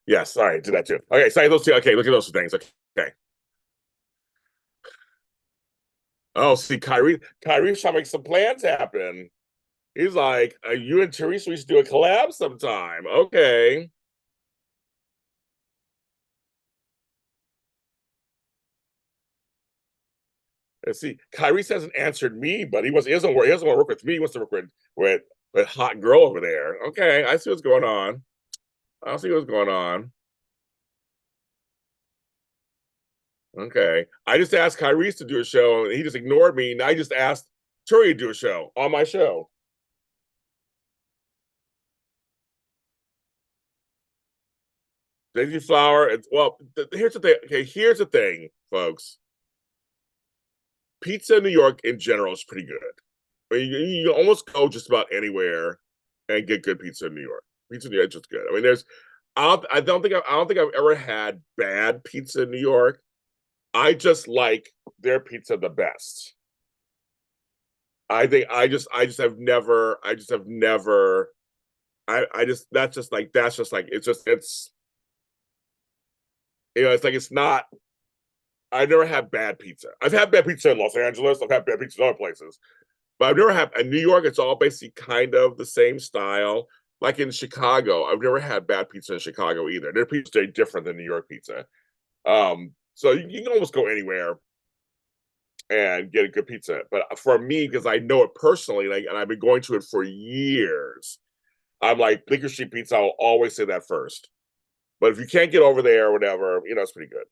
Yes, all right, do that too. Okay, so those two. Okay, look at those two things. Okay. Oh, see, Kyrie's trying to make some plans happen. He's like, you and Teresa, we should do a collab sometime. Okay. And see, Kyrie hasn't answered me, but he doesn't want to work with me. He wants to work with hot girl over there. Okay, I see what's going on. I see what's going on. Okay. I just asked Kyrie to do a show, and he just ignored me. And I just asked Turi to do a show on my show. Daisy Flower. Here's the thing. Okay, here's the thing, folks. Pizza in New York in general is pretty good. I mean, you can almost go just about anywhere and get good pizza in New York. Pizza in New York is just good. I mean, I don't think I've ever had bad pizza in New York. I just like their pizza the best. I just have never I just that's just like it's it's like it's not. I've never had bad pizza. I've had bad pizza in Los Angeles. I've had bad pizza in other places, but I've never had in New York. It's all basically kind of the same style. Like in Chicago, I've never had bad pizza in Chicago either. Their pizza is different than New York pizza. So you can almost go anywhere and get a good pizza. But for me, because I know it personally, and I've been going to it for years, I'm like Bleecker Street Pizza. I'll always say that first. But if you can't get over there or whatever, it's pretty good.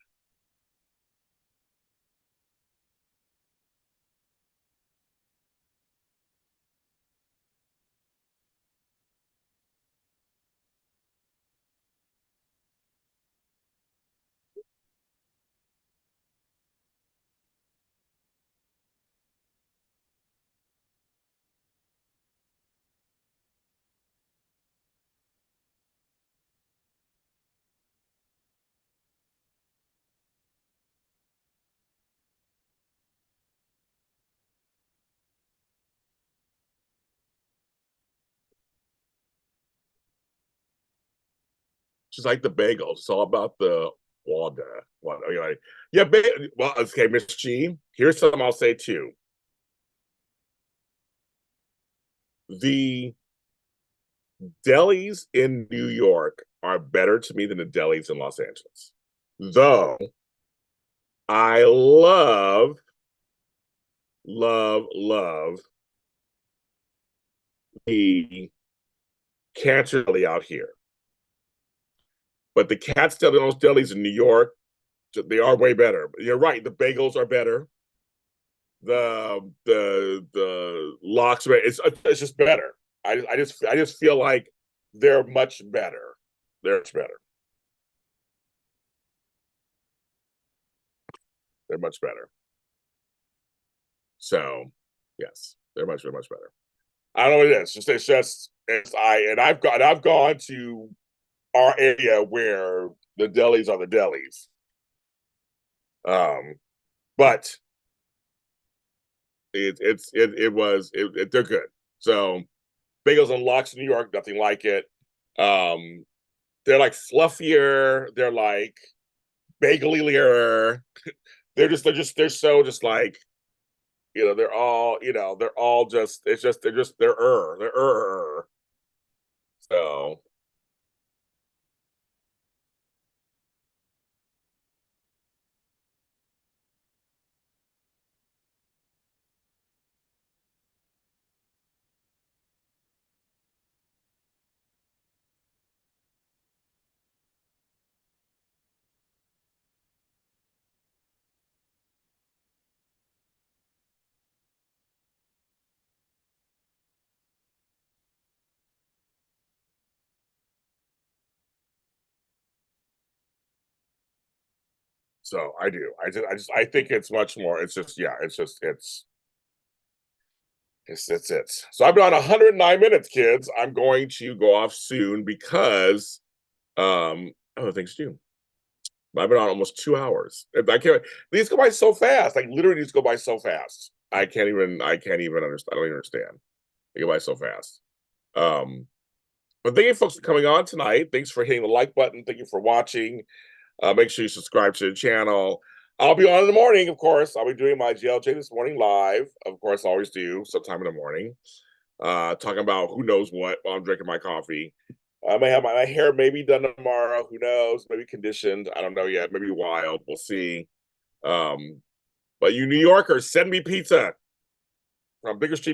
Just like the bagels. It's all about the Wanda. Yeah, well, okay, Miss G. Here's something I'll say too. The delis in New York are better to me than the delis in Los Angeles. Though I love the cancer deli out here. But the Cat's Deli, those delis in New York, they are way better. You're right. The bagels are better. The lox, it's just better. I just feel like they're much better. They're much better. They're much better. So yes, they're much better. I don't know what it is. I've gone to our area where the delis are the delis. But they're good. So bagels and lox in New York, nothing like it. They're like fluffier. They're like bagelier. They're so just like, they're all just, they're. So so I do. I think it's much more. It's just, yeah, it's it. So I've been on 109 minutes, kids. I'm going to go off soon because other things to do. I've been on almost 2 hours. I can't. These go by so fast. Like literally, these go by so fast. I can't even understand. I don't even understand. They go by so fast. But thank you, folks, for coming on tonight. Thanks for hitting the like button. Thank you for watching. Make sure you subscribe to the channel. I'll be on in the morning, of course. I'll be doing my JLJ this morning live. Of course, I always do sometime in the morning. Talking about who knows what while I'm drinking my coffee. I may have my hair maybe done tomorrow. Who knows? Maybe conditioned. I don't know yet. Maybe wild. We'll see. But you New Yorkers, send me pizza from Bigger Street